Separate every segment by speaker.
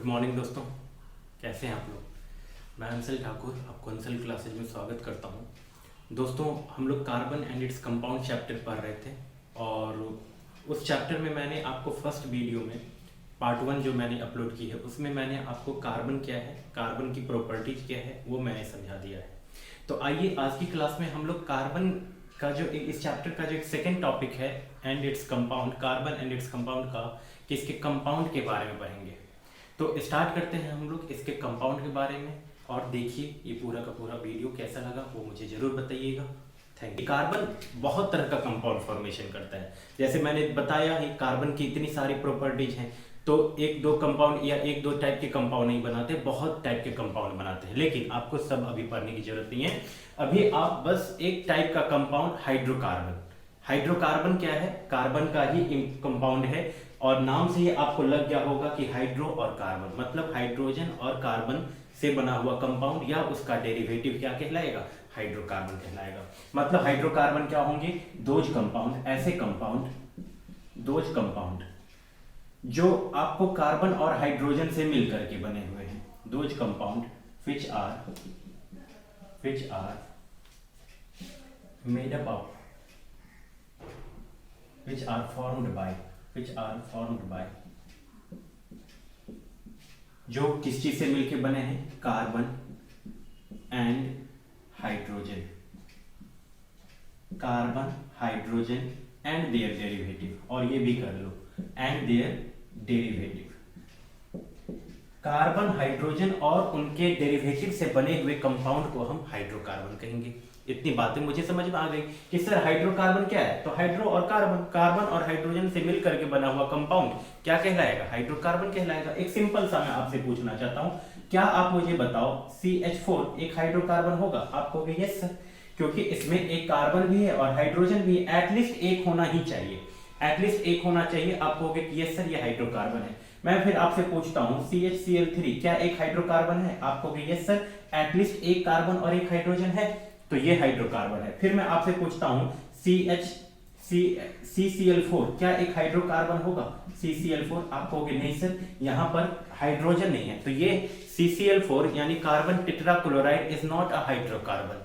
Speaker 1: Morning दोस्तों, कैसे हैं आप लोग। मैं अंशल ठाकुर आपको अंशल क्लासेज में स्वागत करता हूं। दोस्तों, हम लोग carbon and its compound chapter पढ़ रहे थे और उस चैप्टर में मैंने आपको फर्स्ट वीडियो में पार्ट 1 जो मैंने अपलोड की है उसमें मैंने आपको कार्बन क्या है, कार्बन की प्रॉपर्टीज क्या है वो मैंने समझा दिया है। तो आइए आज की क्लास में हम लोग कार्बन का जो इस चैप्टर का जो एक सेकेंड टॉपिक है and its compound, carbon and its compound का, कि इसके कंपाउंड के बारे में पढ़ेंगे। तो स्टार्ट करते हैं हम लोग इसके कंपाउंड के बारे में और देखिए ये पूरा का पूरा वीडियो कैसा लगा वो मुझे जरूर बताइएगा। Thank you. कार्बन बहुत तरह का कंपाउंड फॉर्मेशन करता है, जैसे मैंने बताया ही कार्बन की इतनी सारी प्रॉपर्टीज हैं, तो एक दो कंपाउंड या एक दो टाइप के कंपाउंड नहीं बनाते, बहुत टाइप के कंपाउंड बनाते हैं। लेकिन आपको सब अभी पढ़ने की जरूरत नहीं है, अभी आप बस एक टाइप का कंपाउंड हाइड्रोकार्बन। हाइड्रोकार्बन क्या है, कार्बन का ही कंपाउंड है और नाम से ही आपको लग गया होगा कि हाइड्रो और कार्बन मतलब हाइड्रोजन और कार्बन से बना हुआ कंपाउंड या उसका डेरिवेटिव क्या कहलाएगा, हाइड्रोकार्बन कहलाएगा। मतलब हाइड्रोकार्बन क्या होंगे, दोज कंपाउंड, ऐसे कंपाउंड, दोज कंपाउंड जो आपको कार्बन और हाइड्रोजन से मिलकर के बने हुए हैं, those compound which are made up of, which are formed by, जो किस चीज से मिलके बने हैं, carbon and hydrogen, carbon hydrogen and their derivative, और ये भी कर लो and their derivative. Carbon hydrogen और उनके डेरिवेटिव से बने हुए कंपाउंड को हम हाइड्रोकार्बन कहेंगे। इतनी बातें मुझे समझ में आ गई कि सर हाइड्रोकार्बन क्या है, तो हाइड्रो और कार्बन, कार्बन और हाइड्रोजन से मिलकर के बना हुआ कंपाउंड क्या कहलाएगा, हाइड्रोकार्बन कहलाएगा। एक सिंपल सा मैं आपसे पूछना चाहता हूं, क्या आप मुझे बताओ CH4 एक हाइड्रोकार्बन होगा? आप कहोगे यस सर, क्योंकि इसमें एक कार्बन भी है और हाइड्रोजन भी है, एटलीस्ट एक होना ही चाहिए, एटलीस्ट एक होना चाहिए। आप कहोगे कि यस सर ये हाइड्रोकार्बन है। मैं फिर आपसे पूछता हूं CHCl3 क्या एक हाइड्रोकार्बन है? आप कहोगे यस सर, एटलीस्ट एक कार्बन और एक हाइड्रोजन है, तो ये हाइड्रोकार्बन है। फिर मैं आपसे पूछता हूं CCl4 क्या एक हाइड्रोकार्बन होगा? CCl4 आप कहोगे नहीं सर, यहां पर हाइड्रोजन नहीं है, तो ये CCl4 यानी carbon tetrachloride is not a hydrocarbon.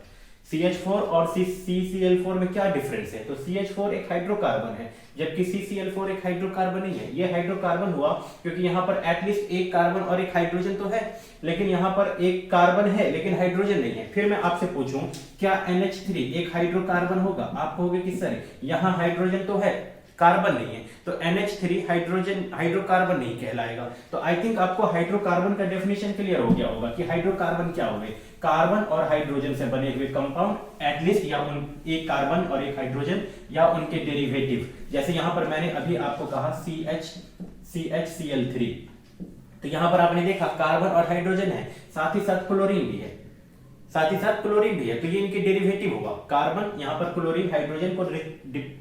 Speaker 1: CH4 और CCl4 में क्या डिफरेंस है? तो CH4 एक हाइड्रोकार्बन है जबकि CCl4 एक हाइड्रोकार्बन नहीं है। ये हाइड्रोकार्बन हुआ क्योंकि यहाँ पर एटलीस्ट एक कार्बन और एक हाइड्रोजन तो है, लेकिन यहाँ पर एक कार्बन है लेकिन हाइड्रोजन नहीं है। फिर मैं आपसे पूछूं क्या NH3 एक हाइड्रोकार्बन होगा? आप कहोगे कि सर यहाँ हाइड्रोजन तो है, कार्बन नहीं है, तो NH3 हाइड्रोकार्बन नहीं कहलाएगा। तो आई थिंक आपको हाइड्रोकार्बन का डेफिनेशन क्लियर हो गया होगा कि हाइड्रोकार्बन क्या हुए, कार्बन और हाइड्रोजन से बने हुए कंपाउंड एटलीस्ट या उन एक कार्बन और एक हाइड्रोजन या उनके डेरिवेटिव। जैसे यहां पर मैंने अभी आपको कहा CHCl3, तो यहां पर आपने देखा कार्बन और हाइड्रोजन है, साथ ही साथ क्लोरीन भी है, तो ये इनके डेरिवेटिव होगा। कार्बन यहाँ पर क्लोरीन हाइड्रोजन को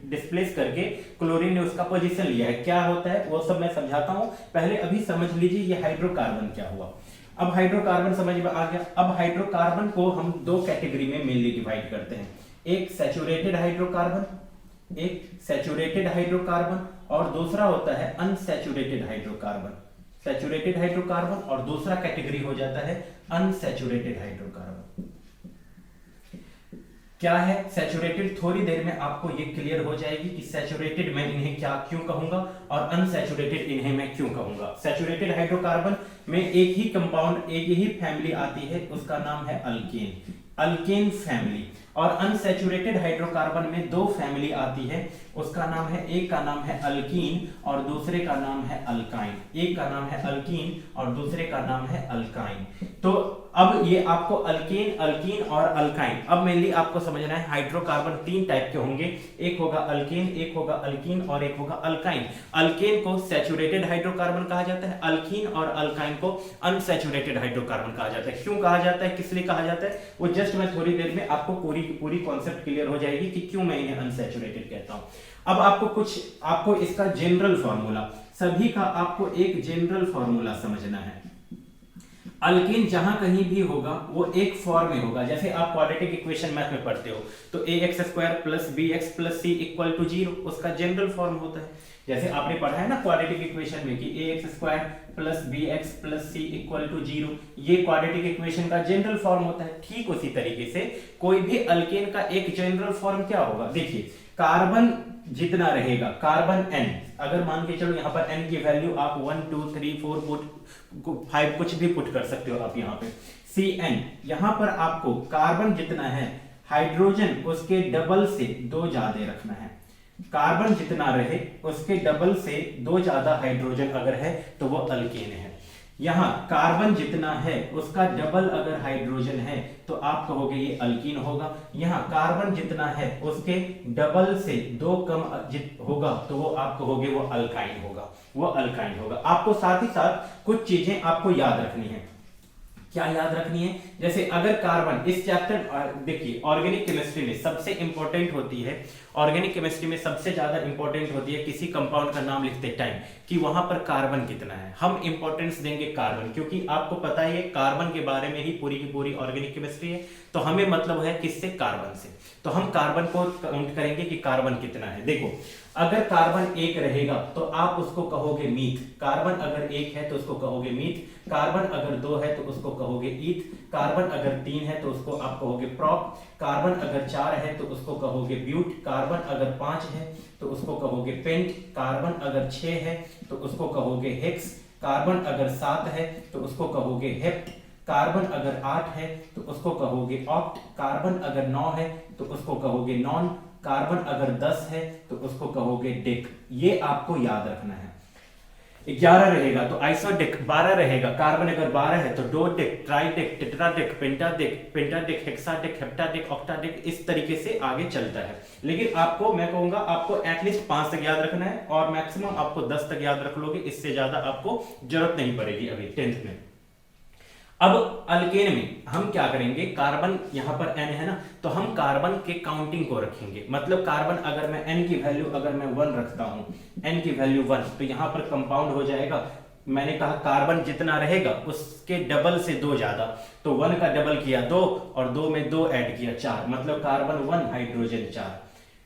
Speaker 1: डिस्प्लेस करके क्लोरीन ने उसका पोजीशन लिया है, क्या होता है वो सब मैं समझाता हूं, पहले अभी समझ लीजिए ये हाइड्रोकार्बन क्या हुआ। अब हाइड्रोकार्बन समझ में आ गया। अब हाइड्रोकार्बन को हम दो कैटेगरी में मेनली डिवाइड करते हैं, एक सैचुरेटेड हाइड्रोकार्बन और दूसरा होता है अनसैचुरेटेड हाइड्रोकार्बन। सैचुरेटेड हाइड्रोकार्बन और दूसरा कैटेगरी हो जाता है अनसैचुरेटेड हाइड्रोकार्बन। क्या है सैचुरेटेड, थोड़ी देर में आपको ये क्लियर हो जाएगी कि सैचुरेटेड मैं इन्हें क्या क्यों कहूंगा और अनसैचुरेटेड इन्हें मैं क्यों कहूंगा। सैचुरेटेड हाइड्रोकार्बन में एक ही कंपाउंड, एक ही फैमिली आती है, उसका नाम है अल्केन फैमिली, और अनसैचुरेटेड हाइड्रोकार्बन में दो फैमिली आती है, उसका नाम है, एक का नाम है अल्कीन और दूसरे का नाम है अल्काइन। एक का नाम है अल्कीन और दूसरे का नाम है अल्काइन। तो अब ये आपको अल्कीन और अल्काइन, अब मेनली आपको समझना है हाइड्रोकार्बन तीन टाइप के होंगे, एक होगा अल्केन, एक होगा अल्कीन और एक होगा अल्काइन। अल्केन को सैचुरेटेड हाइड्रोकार्बन कहा जाता है, अल्कीन और अल्काइन को अनसैचुरेटेड हाइड्रोकार्बन कहा जाता है। क्यों कहा जाता है, किस लिए कहा जाता है, वो जस्ट मैं थोड़ी देर में आपको पूरी कॉन्सेप्ट क्लियर हो जाएगी कि क्यों मैं इन्हें अनसैचुरेटेड कहता हूं। अब आपको इसका जनरल फॉर्मूला, सभी का आपको एक जनरल फॉर्मूला समझना है। अल्केन जहां कहीं भी होगा वो एक फॉर्म में होगा। जैसे आप क्वाड्रेटिक इक्वेशन मैथ में पढ़ते हो तो ax² plus bx plus c equal to 0 उसका जनरल फॉर्म होता है। जैसे आपने पढ़ा है ना क्वाड्रेटिक इक्वेशन में कि ax² plus bx plus c equal to 0, ये क्वाड्रेटिक इक्वेशन का जनरल फॉर्म होता है। ठीक उसी तरीके से कोई भी अल्केन का एक जनरल फॉर्म क्या होगा, देखिए कार्बन जितना रहेगा, कार्बन n, अगर मान के चलो यहाँ पर n की वैल्यू आप 1 2 3 4 5 कुछ भी पुट कर सकते हो आप यहाँ पे Cn, यहाँ पर आपको कार्बन जितना है हाइड्रोजन उसके डबल से 2 ज्यादा रखना है। कार्बन जितना रहे उसके डबल से 2 ज्यादा हाइड्रोजन अगर है तो वो अल्केन है। यहाँ कार्बन जितना है उसका डबल अगर हाइड्रोजन है तो आप कहोगे ये अल्कीन होगा। यहाँ कार्बन जितना है उसके डबल से 2 कम होगा तो वो आप कहोगे वो अल्काइन होगा, वो अल्काइन होगा। आपको साथ ही साथ कुछ चीजें आपको याद रखनी है। क्या याद रखनी है, जैसे अगर कार्बन इस चैप्टर देखिए ऑर्गेनिक केमिस्ट्री में सबसे इंपॉर्टेंट होती है, ऑर्गेनिक केमिस्ट्री में सबसे ज्यादा इंपॉर्टेंट होती है किसी कंपाउंड का नाम लिखते टाइम कि वहां पर कार्बन कितना है। हम इंपॉर्टेंस देंगे कार्बन, क्योंकि आपको पता है कार्बन के बारे में ही पूरी की पूरी ऑर्गेनिक केमिस्ट्री है। तो हमें मतलब है किससे, कार्बन से। तो हम कार्बन को काउंट करेंगे कि कार्बन कितना है। देखो अगर कार्बन 1 रहेगा तो आप उसको कहोगे मीथ, कार्बन अगर 1 है तो उसको कहोगे मीथ, कार्बन अगर 2 है तो उसको कहोगे ईथ, कार्बन अगर 3 है तो उसको आप कहोगे प्रॉप, कार्बन अगर 4 है तो उसको कहोगे ब्यूट, कार्बन अगर 5 है तो उसको कहोगे पेंट, कार्बन अगर 6 है तो उसको कहोगे हेक्स, कार्बन अगर 7 है तो उसको कहोगे हेप्ट, कार्बन अगर 8 है तो उसको कहोगे ऑक्ट, कार्बन अगर 9 है तो उसको कहोगे नॉन, कार्बन अगर 10 है तो उसको कहोगे डेक। ये आपको याद रखना है। 11 रहेगा तो आइसोडेक, 12 रहेगा, कार्बन अगर 12 है तो डोडेक, ट्राइडेक, टेट्राडेक, पेंटाडेक, हेक्साडेक, हेप्टाडेक, ऑक्टाडेक, इस तरीके से आगे चलता है। लेकिन आपको मैं कहूंगा आपको एटलीस्ट 5 तक याद रखना है और मैक्सिमम आपको 10 तक याद रख लोगे, इससे ज्यादा आपको जरूरत नहीं पड़ेगी अभी 10th में। अब अल्केन में हम क्या करेंगे, कार्बन यहाँ पर n है ना, तो हम कार्बन के काउंटिंग को रखेंगे। मतलब कार्बन अगर मैं n की वैल्यू अगर मैं 1 रखता हूं, n की वैल्यू 1, तो यहाँ पर कंपाउंड हो जाएगा। मैंने कहा कार्बन जितना रहेगा उसके डबल से 2 ज्यादा, तो 1 का डबल किया 2 और 2 में 2 ऐड किया 4, मतलब कार्बन 1 हाइड्रोजन 4,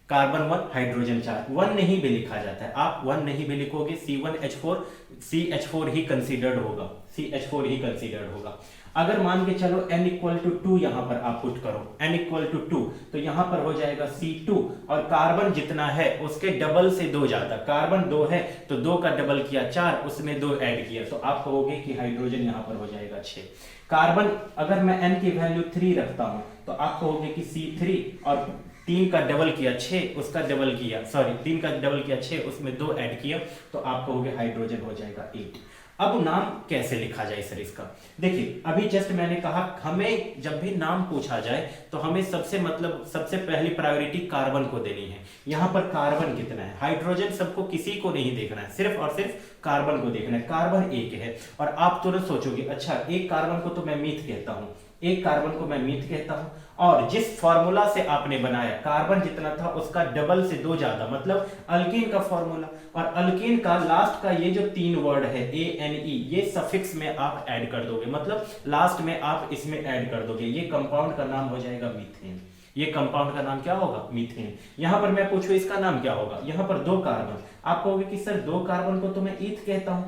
Speaker 1: कार्बन 1 हाइड्रोजन 4। 1 नहीं भी लिखा जाता है, आप 1 नहीं भी लिखोगे, C1H4 CH4 ही कंसीडर्ड होगा, CH4 ही कंसीडर्ड होगा। अगर मान के चलो n इक्वल टू 2 यहां पर आप पुट करो, n इक्वल टू 2, तो यहां पर हो जाएगा C2 और कार्बन जितना है उसके डबल से 2 ज्यादा, कार्बन 2 है तो 2 का डबल किया 4, उसमें 2 ऐड किया, तो आप कहोगे कि हाइड्रोजन यहां पर हो जाएगा 6। कार्बन अगर मैं n की वैल्यू 3 रखता हूं तो आप कहोगे कि C3 और 3 का डबल किया 6, उसका डबल किया 3 का डबल किया 6, उसमें 2 ऐड किया, तो आप कहोगे हाइड्रोजन हो जाएगा 8। अब नाम कैसे लिखा जाए सर इसका, देखिए अभी जस्ट मैंने कहा हमें जब भी नाम पूछा जाए तो हमें सबसे पहली प्रायोरिटी कार्बन को देनी है। यहाँ पर कार्बन कितना है, हाइड्रोजन सबको किसी को नहीं देखना है, सिर्फ और सिर्फ कार्बन को देखना है। कार्बन 1 है और आप तुरंत सोचोगे अच्छा एक कार्बन को तो मैं मीथ कहता हूं, एक कार्बन को मैं मीथ कहता हूं, और जिस फॉर्मूला से आपने बनाया कार्बन जितना था उसका डबल से 2 ज्यादा, मतलब अल्कीन का फॉर्मूला। और अल्कीन का लास्ट का ये जो 3 वर्ड है ANE, ये सफिक्स में आप ऐड कर दोगे, मतलब लास्ट में आप इसमें ऐड कर दोगे, ये कंपाउंड का नाम हो जाएगा मीथेन। ये कंपाउंड का नाम क्या होगा, मीथेन। यहां पर मैं पूछूं इसका नाम क्या होगा, यहां पर 2 कार्बन, आप कहोगे कि सर 2 कार्बन को तो मैं ईथ कहता हूं,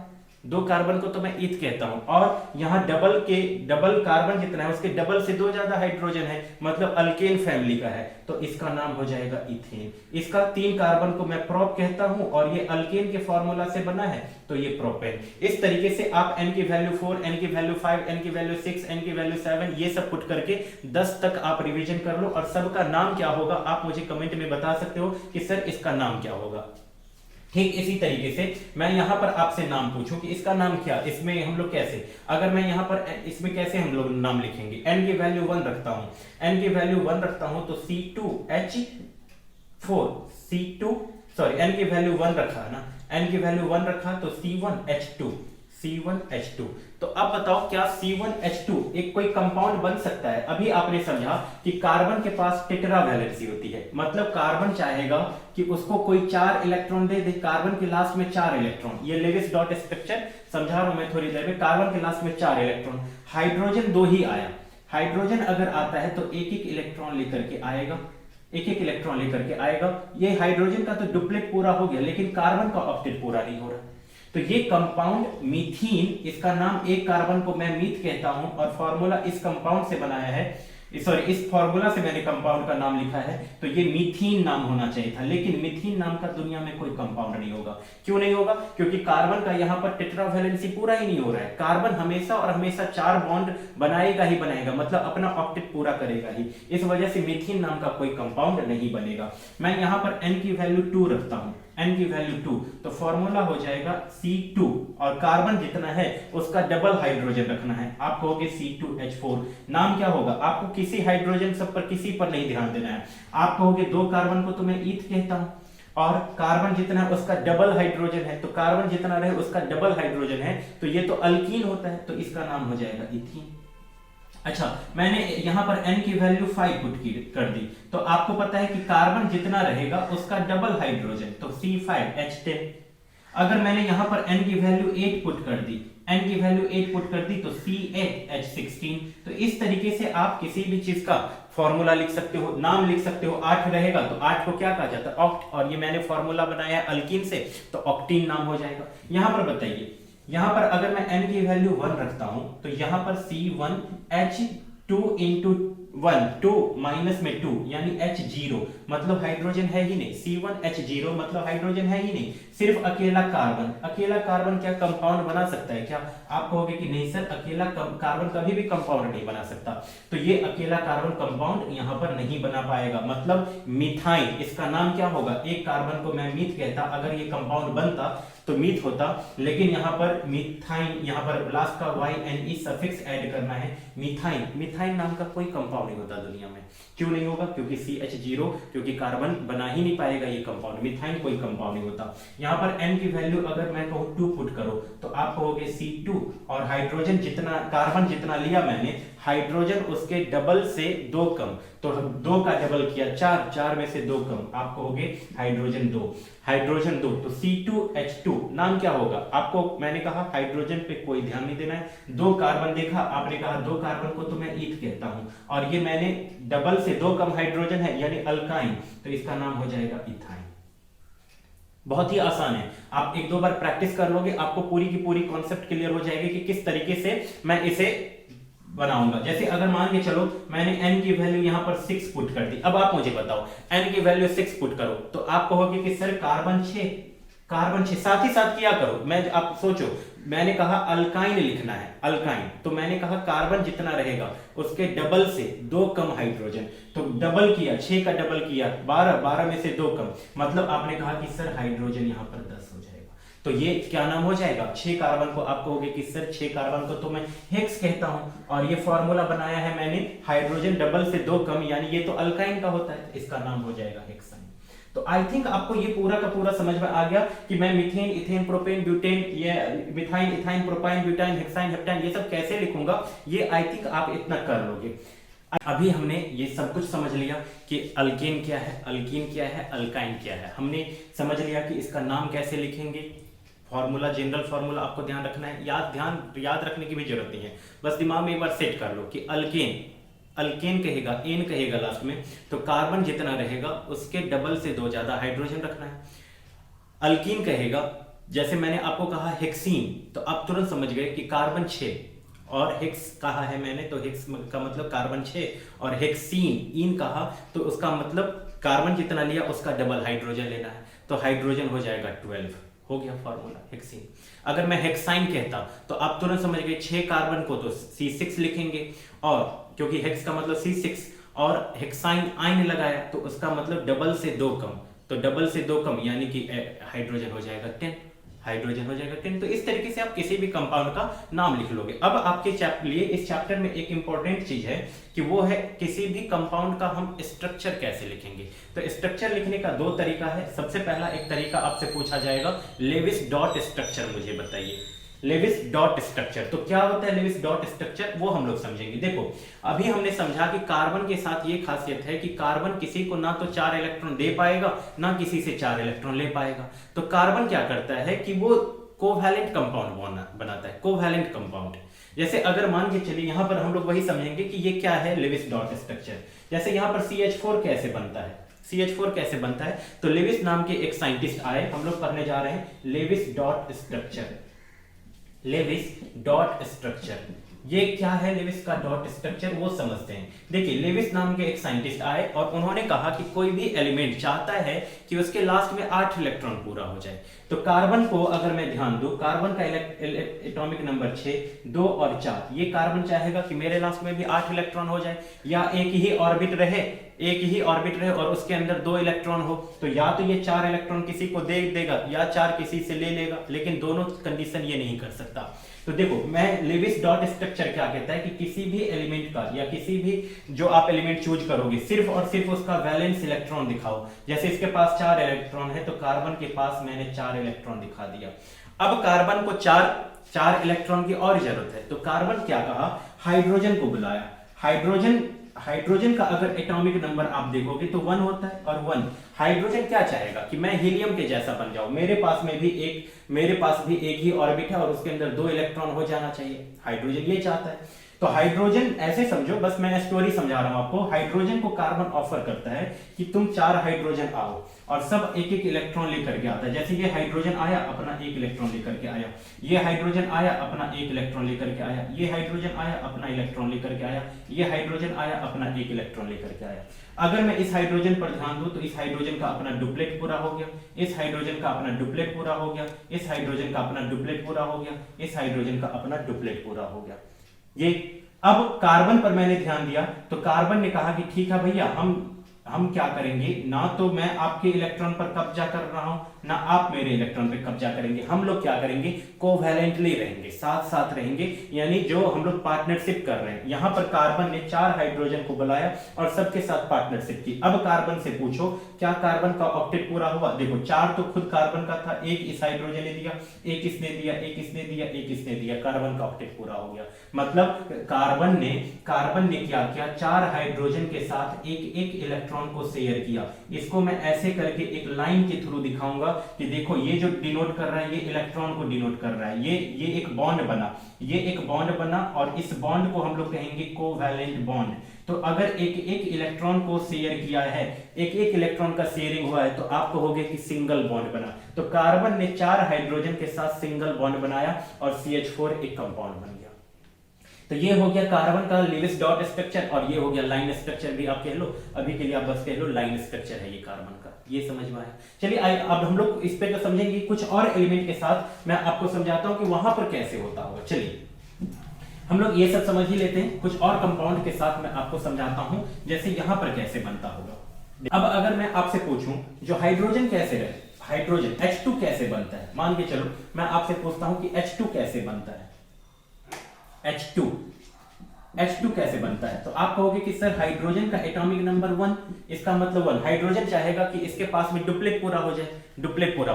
Speaker 1: 2 कार्बन को तो मैं ईथ कहता हूं, और यहां डबल कार्बन जितना है उसके डबल से 2 ज्यादा हाइड्रोजन है, मतलब अल्केन फैमिली का है, तो इसका नाम हो जाएगा इथेन। इसका 3 कार्बन को मैं प्रोप कहता हूं और ये अल्केन के फॉर्मूला से बना है, तो ये प्रोपेन। इस तरीके से आप n की वैल्यू 4, n की वैल्यू 5, n की वैल्यू 6, n की वैल्यू 7, ये सब पुट करके 10 तक आप रिवीजन कर लो, और सबका नाम क्या होगा आप मुझे कमेंट में बता सकते हो कि सर इसका नाम क्या होगा। ठीक इसी तरीके से मैं यहां पर आपसे नाम पूछूं कि इसका नाम क्या, इसमें हम लोग कैसे, अगर मैं यहां पर इसमें कैसे हम लोग नाम लिखेंगे, n की वैल्यू 1 रखता हूं, n की वैल्यू 1 रखता हूं तो n की वैल्यू 1 रखा है ना, n की वैल्यू 1 रखा तो C1H2, C1H2। तो अब बताओ क्या C1H2 एक कोई कंपाउंड बन सकता है? अभी आपने समझा कि कार्बन के पास टेट्रा वैलेंसी होती है, मतलब कार्बन चाहेगा कि उसको कोई 4 इलेक्ट्रॉन दे दे, कार्बन के लास्ट में 4 इलेक्ट्रॉन। ये लेविस डॉट स्ट्रक्चर समझा रहा हूं मैं थोड़ी देर में। कार्बन के लास्ट में 4 इलेक्ट्रॉन, हाइड्रोजन 2 ही आया। हाइड्रोजन अगर आता है तो एक एक इलेक्ट्रॉन लेकर के आएगा, एक एक इलेक्ट्रॉन लेकर के आएगा। ये हाइड्रोजन का तो डुप्लेट पूरा हो गया, लेकिन कार्बन का ऑक्टेट पूरा नहीं हो रहा। तो ये कंपाउंड मीथीन, इसका नाम एक कार्बन को मैं मीथ कहता हूं, और फॉर्मूला इस कंपाउंड से बनाया है, सॉरी इस फॉर्मूला से मैंने कंपाउंड का नाम लिखा है। तो ये मीथीन नाम होना चाहिए था, लेकिन मीथीन नाम का दुनिया में कोई कंपाउंड नहीं होगा। क्यों नहीं होगा? क्योंकि कार्बन का यहाँ पर टेट्रा वैलेंसी पूरा ही नहीं हो रहा है। कार्बन हमेशा और हमेशा 4 बॉन्ड बनाएगा ही बनाएगा, मतलब अपना ऑक्टेट पूरा करेगा ही। इस वजह से मीथीन नाम का कोई कंपाउंड नहीं बनेगा। मैं यहाँ पर n की वैल्यू 2 रखता हूं, n की वैल्यू 2, तो फॉर्मूला हो जाएगा C2, और कार्बन जितना है उसका डबल हाइड्रोजन रखना है। आप कहोगे C2H4, नाम क्या होगा? आपको किसी हाइड्रोजन सब पर किसी पर नहीं ध्यान देना है। आप कहोगे 2 कार्बन को तो मैं ईथ कहता हूं, और कार्बन जितना है उसका डबल हाइड्रोजन है, तो कार्बन जितना रहे उसका डबल हाइड्रोजन है, तो ये तो अल्कीन होता है, तो इसका नाम हो जाएगा इथीन। अच्छा, मैंने यहां पर n की वैल्यू 5 पुट कर दी, तो आपको पता है कि कार्बन जितना रहेगा उसका डबल हाइड्रोजन, तो C5H10। अगर मैंने यहां पर n की वैल्यू 8 पुट कर दी, n की वैल्यू 8 पुट कर दी, तो C8H16। तो इस तरीके से आप किसी भी चीज का फॉर्मूला लिख सकते हो, नाम लिख सकते हो। 8 रहेगा तो 8 को क्या कहा जाता है? ऑक्ट, और ये मैंने फॉर्मूला बनाया है अल्कीन से, तो ऑक्टीन नाम हो जाएगा। यहां पर बताइए, यहां पर अगर मैं n की वैल्यू 1 रखता हूं, तो यहां पर C1H2 इंटू 1, 2 माइनस में 2 यानी H0, मतलब हाइड्रोजन है ही नहीं। C1H0 मतलब हाइड्रोजन है ही नहीं, सिर्फ अकेला कार्बन। अकेला कार्बन क्या कंपाउंड बना सकता है क्या? आप कहोगे कि नहीं सर, अकेला कार्बन कभी भी कंपाउंड नहीं बना सकता। तो ये अकेला कार्बन कंपाउंड यहां पर नहीं बना पाएगा, मतलब मिथाइल, इसका नाम क्या होगा? एक कार्बन को मैं मीथ कहता, अगर ये कंपाउंड बनता तो मीथ होता, लेकिन यहाँ पर मिथाइन, यहाँ पर लास्ट का YNE सफिक्स ऐड करना है, मिथाइन। मिथाइन नाम का कोई कंपाउंड नहीं होता दुनिया में। क्यों नहीं होगा? क्योंकि CH0, क्योंकि कार्बन बना ही नहीं पाएगा ये कंपाउंड, मिथाइन कोई कंपाउंड नहीं होता। यहाँ पर n की वैल्यू अगर मैं कहूँ 2 पुट करो, तो आप कहोगे C2, और हाइड्रोजन जितना, कार्बन जितना लिया मैंने, हाइड्रोजन उसके डबल से 2 कम, तो 2 का डबल किया 4, 4 में से 2 कम, आप कहोगे हाइड्रोजन 2, हाइड्रोजन 2, तो C2H2 नाम क्या होगा? आपको मैंने कहा हाइड्रोजन पे कोई ध्यान नहीं देना है। 2 कार्बन देखा, आपने कहा 2 कार्बन को तो मैं ईथ कहता हूं, और ये मैंने डबल से 2 कम हाइड्रोजन है यानी अल्काइन, तो इसका नाम हो जाएगा इथाइन। बहुत ही आसान है, आप 1-2 बार प्रैक्टिस कर लोगे, आपको पूरी की पूरी कॉन्सेप्ट क्लियर हो जाएगी कि किस तरीके से मैं इसे बनाऊंगा। जैसे अगर मान के चलो मैंने n की वैल्यू यहां पर 6 पुट कर दी, अब आप मुझे बताओ n की वैल्यू 6 पुट करो, तो आप कहोगे कि सर कार्बन 6, कार्बन 6, साथ ही साथ किया करो। मैं, आप सोचो, मैंने कहा अल्काइन लिखना है, अल्काइन, तो मैंने कहा कार्बन जितना रहेगा उसके डबल से 2 कम हाइड्रोजन, तो डबल किया, 6 का डबल किया 12, 12 में से 2 कम, मतलब आपने कहा कि सर हाइड्रोजन यहां पर 10 हो जाएगा। तो ये क्या नाम हो जाएगा? 6 कार्बन को आप कहोगे कि सर 6 कार्बन को तो मैं हेक्स कहता हूं, और ये फॉर्मूला बनाया है मैंने, हाइड्रोजन डबल से 2 कम, यानी ये तो अल्काइन का होता है, इसका नाम हो जाएगा हेक्साइन। तो आई थिंक आपको ये पूरा का पूरा समझ में आ गया कि मैं मीथेन, इथेन, प्रोपेन, ब्यूटेन, ये मिथाइन, ethyne, propyne, butyne, hexyne, heptyne, ये सब कैसे लिखूंगा, ये आई थिंक आप इतना कर लोगे। अभी हमने ये सब कुछ समझ लिया कि अल्केन क्या है, अल्कीन क्या है, अल्काइन क्या है। हमने समझ लिया कि इसका नाम कैसे लिखेंगे, फॉर्मूला, जनरल फॉर्मूला आपको ध्यान रखना है, याद रखने की भी जरूरत नहीं है, बस दिमाग में एक बार सेट कर लो कि अल्केन, अल्केन कहेगा, एन कहेगा लास्ट में, तो कार्बन जितना रहेगा उसके डबल से 2 ज्यादा हाइड्रोजन रखना है। अल्कीन कहेगा, जैसे मैंने आपको कहा हेक्सीन, तो आप तुरंत समझ गए कि कार्बन 6, और हेक्स कहा है मैंने, तो हेक्स का मतलब कार्बन 6, और हेक्सीन इन कहा तो उसका मतलब कार्बन जितना लिया उसका डबल हाइड्रोजन लेना है, तो हाइड्रोजन हो जाएगा 12, हो गया फॉर्मूला हेक्सीन। अगर मैं हेक्साइन कहता तो आप तुरंत समझ गए, 6 कार्बन को तो C6 लिखेंगे, और क्योंकि हेक्स का मतलब C6, और हेक्साइन आइन लगाया तो उसका मतलब डबल से 2 कम, तो डबल से 2 कम यानी कि हाइड्रोजन हो जाएगा 10, हाइड्रोजन हो जाएगा 10। तो इस तरीके से आप किसी भी कंपाउंड का नाम लिख लोगे। अब आपके लिए इस चैप्टर में एक इंपॉर्टेंट चीज है कि वो है किसी भी कंपाउंड का हम स्ट्रक्चर कैसे लिखेंगे। तो स्ट्रक्चर लिखने का 2 तरीका है। सबसे पहला एक तरीका आपसे पूछा जाएगा, लेविस डॉट स्ट्रक्चर मुझे बताइए। Lewis dot structure. तो क्या होता है लेविस डॉट स्ट्रक्चर, वो हम लोग समझेंगे। देखो अभी हमने समझा कि कार्बन के साथ ये खासियत है कि कार्बन किसी को ना तो 4 इलेक्ट्रॉन दे पाएगा ना किसी से 4 इलेक्ट्रॉन ले पाएगा। तो कार्बन क्या करता है कि वो कोवैलेंट कंपाउंड बनाता है, कोवैलेंट कंपाउंड। जैसे अगर मान के चलिए यहां पर हम लोग वही समझेंगे कि ये क्या है लेविस डॉट स्ट्रक्चर। जैसे यहां पर CH4 कैसे बनता है, CH4 कैसे बनता है, तो लेविस नाम के एक साइंटिस्ट आए, हम लोग पढ़ने जा रहे हैं Lewis dot structure. Lewis dot structure ये क्या है, लेविस का डॉट स्ट्रक्चर वो समझते हैं। देखिए लेविस नाम के एक साइंटिस्ट आए और उन्होंने कहा कि कोई भी एलिमेंट चाहता है कि उसके लास्ट में 8 इलेक्ट्रॉन पूरा हो जाए। तो कार्बन को अगर मैं ध्यान दूं, कार्बन का एटॉमिक नंबर 6, 2 और 4, ये कार्बन चाहेगा कि मेरे लास्ट में भी 8 इलेक्ट्रॉन हो जाए, या एक ही ऑर्बिट रहे और उसके अंदर 2 इलेक्ट्रॉन हो। तो या तो ये 4 इलेक्ट्रॉन किसी को दे देगा या 4 किसी से ले लेगा, लेकिन दोनों कंडीशन ये नहीं कर सकता। तो देखो मैं लेविस डॉट स्ट्रक्चर क्या कहता है कि किसी भी एलिमेंट का या किसी भी जो आप एलिमेंट चूज करोगे सिर्फ और सिर्फ उसका वैलेंस इलेक्ट्रॉन दिखाओ। जैसे इसके पास 4 इलेक्ट्रॉन है तो कार्बन के पास मैंने 4 इलेक्ट्रॉन दिखा दिया। अब कार्बन को 4 इलेक्ट्रॉन की और जरूरत है, तो कार्बन क्या कहा, हाइड्रोजन को बुलाया। हाइड्रोजन का अगर एटॉमिक नंबर आप देखोगे तो 1 होता है, और 1 हाइड्रोजन क्या चाहेगा कि मैं हीलियम के जैसा बन जाऊं, मेरे पास भी एक ही ऑर्बिट है और उसके अंदर 2 इलेक्ट्रॉन हो जाना चाहिए। हाइड्रोजन ये चाहता है। तो हाइड्रोजन ऐसे समझो, बस मैं स्टोरी समझा रहा हूं आपको। हाइड्रोजन को कार्बन ऑफर करता है कि तुम 4 हाइड्रोजन आओ, और सब एक एक इलेक्ट्रॉन लेकर के आता है। जैसे ये हाइड्रोजन आया अपना 1 इलेक्ट्रॉन लेकर के आया, ये हाइड्रोजन आया अपना 1 इलेक्ट्रॉन लेकर के आया, ये हाइड्रोजन आया अपना इलेक्ट्रॉन लेकर के आया, ये हाइड्रोजन आया अपना 1 इलेक्ट्रॉन लेकर के आया। अगर मैं इस हाइड्रोजन पर ध्यान दूं तो इस हाइड्रोजन का अपना डुप्लेट पूरा हो गया, इस हाइड्रोजन का अपना डुप्लेट पूरा हो गया, इस हाइड्रोजन का अपना डुप्लेट पूरा हो गया, इस हाइड्रोजन का अपना डुप्लेट पूरा हो गया। ये अब कार्बन पर मैंने ध्यान दिया तो कार्बन ने कहा कि ठीक है भैया, हम क्या करेंगे, ना तो मैं आपके इलेक्ट्रॉन पर कब्जा कर रहा हूं ना आप मेरे इलेक्ट्रॉन पर कब्जा करेंगे। हम लोग क्या करेंगे, कोवैलेंटली रहेंगे, साथ साथ रहेंगे, यानी जो हम लोग पार्टनरशिप कर रहे हैं। यहां पर कार्बन ने 4 हाइड्रोजन को बुलाया और सबके साथ पार्टनरशिप की। अब कार्बन से पूछो क्या कार्बन का ऑक्टेट पूरा हुआ। देखो 4 तो खुद कार्बन का था, 1 इस हाइड्रोजन ने दिया, 1 इसने दिया, 1 इसने दिया, 1 इसने दिया, कार्बन का ऑक्टेट पूरा हो गया। मतलब कार्बन ने क्या किया, 4 हाइड्रोजन के साथ एक इलेक्ट्रॉन को शेयर किया। इसको मैं ऐसे करके एक लाइन के थ्रू दिखाऊंगा कि देखो ये जो डिनोट कर रहा है ये इलेक्ट्रॉन को डिनोट कर रहा है, ये एक बॉन्ड बना, ये एक बॉन्ड बना, और इस बॉन्ड को हम लोग कहेंगे कोवैलेंट बॉन्ड। तो अगर एक इलेक्ट्रॉन को शेयर किया है, एक इलेक्ट्रॉन का शेयरिंग हुआ है, तो आप कहोगे कि सिंगल बॉन्ड बना। तो कार्बन ने 4 हाइड्रोजन के साथ सिंगल बॉन्ड बनाया और CH4 एक कंपाउंड बन गया। तो ये हो गया कार्बन का लेविस डॉट स्ट्रक्चर, और ये हो गया लाइन स्ट्रक्चर भी आप कह लो, अभी के लिए आप बस कह लो लाइन स्ट्रक्चर है ये कार्बन का। ये समझ में आया। चलिए अब हम लोग इस पे तो समझेंगे, कुछ और एलिमेंट के साथ मैं आपको समझाता हूं कि वहां पर कैसे होता होगा। चलिए हम लोग ये सब समझ ही लेते हैं, कुछ और कंपाउंड के साथ मैं आपको समझाता हूं जैसे यहां पर कैसे बनता होगा। अब अगर मैं आपसे पूछूं जो हाइड्रोजन कैसे रहे, हाइड्रोजन H2 कैसे बनता है, मान के चलो मैं आपसे पूछता हूं कि H2 कैसे बनता है, H2 कैसे बनता है, तो आप कहोगे कि सर हाइड्रोजन का एटॉमिक नंबर 1, इसका मतलब 1। हाइड्रोजन चाहेगा कि इसके पास में डुप्लेट पूरा हो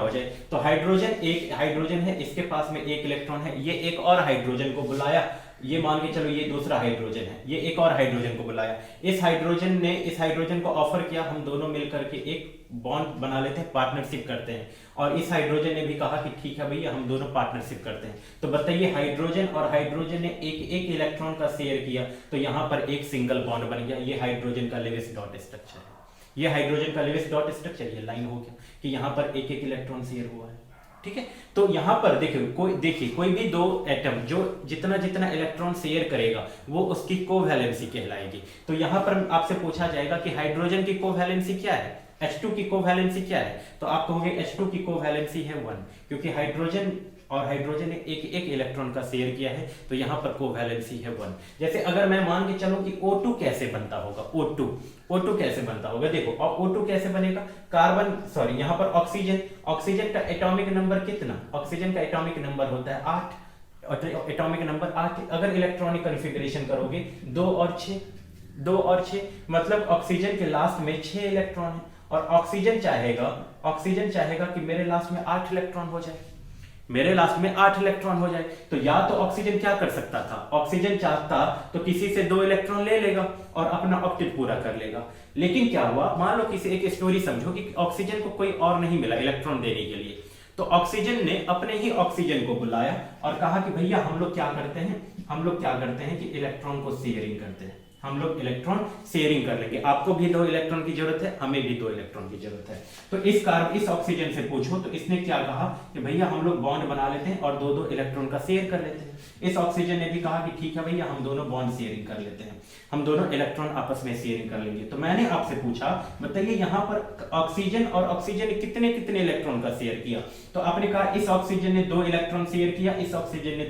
Speaker 1: जाए, तो हाइड्रोजन है, इसके पास में 1 इलेक्ट्रॉन है, ये एक और हाइड्रोजन को बुलाया, ये मान के चलो ये दूसरा हाइड्रोजन है, ये एक और हाइड्रोजन को बुलाया, इस हाइड्रोजन ने इस हाइड्रोजन को ऑफर किया, हम दोनों मिलकर के एक बॉन्ड बना लेते हैं, पार्टनरशिप करते हैं, और इस हाइड्रोजन ने भी कहा कि ठीक है भैया हम दोनों पार्टनरशिप करते हैं। तो बताइए हाइड्रोजन और हाइड्रोजन ने एक इलेक्ट्रॉन का शेयर किया, तो यहां पर एक सिंगल बॉन्ड बन गया। ये हाइड्रोजन का लेविस डॉट स्ट्रक्चर है, ये हाइड्रोजन का लेविस डॉट स्ट्रक्चर, ये लाइन हो गया कि यहां पर एक इलेक्ट्रॉन शेयर हुआ है। ठीक है, तो यहां पर देखिए कोई भी 2 एटम जो जितना इलेक्ट्रॉन शेयर करेगा वो उसकी कोवैलेंसी कहलाएगी। तो यहां पर आपसे पूछा जाएगा कि हाइड्रोजन की कोवैलेंसी क्या है, H2 की कोवैलेंसी क्या है, तो आप कहोगे H2 की कोवैलेंसी है 1, क्योंकि हाइड्रोजन ने एक इलेक्ट्रॉन का शेयर किया है, तो यहां पर कोवैलेंसी है 1। जैसे अगर मैं मान के चलूं कि O2 कैसे बनता होगा, O2 कैसे बनता होगा, देखो और O2 कैसे बनेगा, यहां पर ऑक्सीजन का एटॉमिक नंबर कितना, ऑक्सीजन का एटॉमिक नंबर होता है 8, एटॉमिक नंबर 8। अगर इलेक्ट्रॉनिक कॉन्फ़िगरेशन करोगे 2 और 6, मतलब ऑक्सीजन के लास्ट में 6 इलेक्ट्रॉन है, और ऑक्सीजन चाहेगा कि मेरे लास्ट में 8 इलेक्ट्रॉन हो जाए। मेरे लास्ट में 8 इलेक्ट्रॉन हो जाए। तो या तो ऑक्सीजन क्या कर सकता था, ऑक्सीजन चाहता तो किसी से 2 इलेक्ट्रॉन ले लेगा और अपना ऑक्टेट पूरा कर लेगा। लेकिन क्या हुआ, मान लो किसी एक स्टोरी समझो कि ऑक्सीजन को कोई और नहीं मिला इलेक्ट्रॉन देने के लिए, तो ऑक्सीजन ने अपने ही ऑक्सीजन को बुलाया और कहा कि भैया हम लोग क्या करते हैं कि इलेक्ट्रॉन को शेयरिंग करते हैं, हम लोग इलेक्ट्रॉन शेयरिंग कर लेंगे, आपको भी 2 इलेक्ट्रॉन की जरूरत है, हमें भी 2 इलेक्ट्रॉन की जरूरत है। तो इस ऑक्सीजन से पूछो तो इसने क्या कहा कि भैया हम लोग बॉन्ड बना लेते हैं और 2-2 इलेक्ट्रॉन का शेयर कर लेते हैं। इस ऑक्सीजन ने भी कहा कि ठीक है भैया हम दोनों बॉन्ड शेयरिंग कर लेते हैं, हम दोनों इलेक्ट्रॉन आपस में शेयरिंग कर लेंगे। तो मैंने आपसे पूछा बताइए यहाँ पर ऑक्सीजन और ऑक्सीजन ने कितने कितने इलेक्ट्रॉन का शेयर किया, तो आपने कहा इस ऑक्सीजन ने 2 इलेक्ट्रॉन शेयर किया, इस ऑक्सीजन ने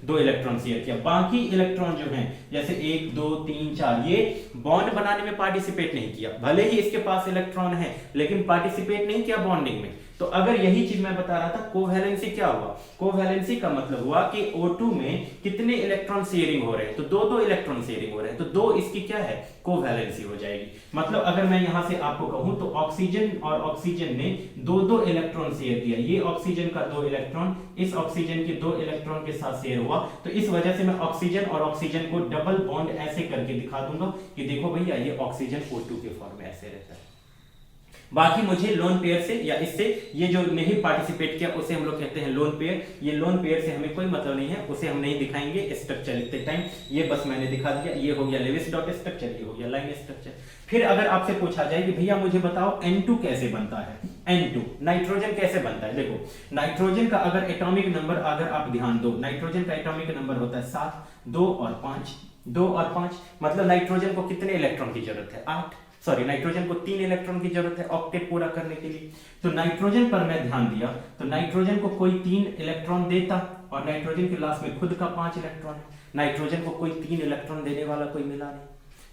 Speaker 1: 2 इलेक्ट्रॉन शेयर किया। बाकी इलेक्ट्रॉन जो हैं जैसे 1 2 3 4 ये बॉन्ड बनाने में पार्टिसिपेट नहीं किया, भले ही इसके पास इलेक्ट्रॉन है लेकिन पार्टिसिपेट नहीं किया बॉन्डिंग में। तो अगर यही चीज मैं बता रहा था, कोवैलेंसी क्या हुआ, कोवैलेंसी का मतलब हुआ कि O2 में कितने इलेक्ट्रॉन शेयरिंग हो रहे हैं, तो 2-2 इलेक्ट्रॉन शेयरिंग हो रहे हैं, तो 2 इसकी क्या है, कोवैलेंसी हो जाएगी। मतलब अगर मैं यहां से आपको कहूं तो ऑक्सीजन और ऑक्सीजन ने 2-2 इलेक्ट्रॉन शेयर किया, ये ऑक्सीजन का 2 इलेक्ट्रॉन इस ऑक्सीजन के 2 इलेक्ट्रॉन के साथ शेयर हुआ, तो इस वजह से मैं ऑक्सीजन और ऑक्सीजन को डबल बॉन्ड ऐसे करके दिखा दूंगा कि देखो भैया ये ऑक्सीजन O2 के फॉर्म में ऐसे रहता है। बाकी मुझे लोन पेयर से या इससे ये जो नहीं पार्टिसिपेट किया उसे हम लोग कहते हैं लोन पेयर, ये लोन पेयर से हमें कोई मतलब नहीं है, उसे हम नहीं दिखाएंगे स्ट्रक्चर लिखते टाइम, ये बस मैंने दिखा दिया। ये हो गया लेविस डॉट स्ट्रक्चर, ये हो गया लाइन स्ट्रक्चर। फिर अगर आपसे पूछा जाए कि भैया मुझे बताओ N2 कैसे बनता है, N2 नाइट्रोजन कैसे बनता है, देखो नाइट्रोजन का अगर एटॉमिक नंबर अगर आप ध्यान दो, नाइट्रोजन का एटॉमिक नंबर होता है 7, 2 और 5, मतलब नाइट्रोजन को कितने इलेक्ट्रॉन की जरूरत है, 8, सॉरी नाइट्रोजन को 3 इलेक्ट्रॉन की जरूरत है ऑक्टेट पूरा करने के लिए। तो नाइट्रोजन पर मैं ध्यान दिया तो नाइट्रोजन को कोई 3 इलेक्ट्रॉन देता और नाइट्रोजन के लास्ट में खुद का 5 इलेक्ट्रॉन है, नाइट्रोजन को कोई 3 इलेक्ट्रॉन देने वाला कोई मिला नहीं।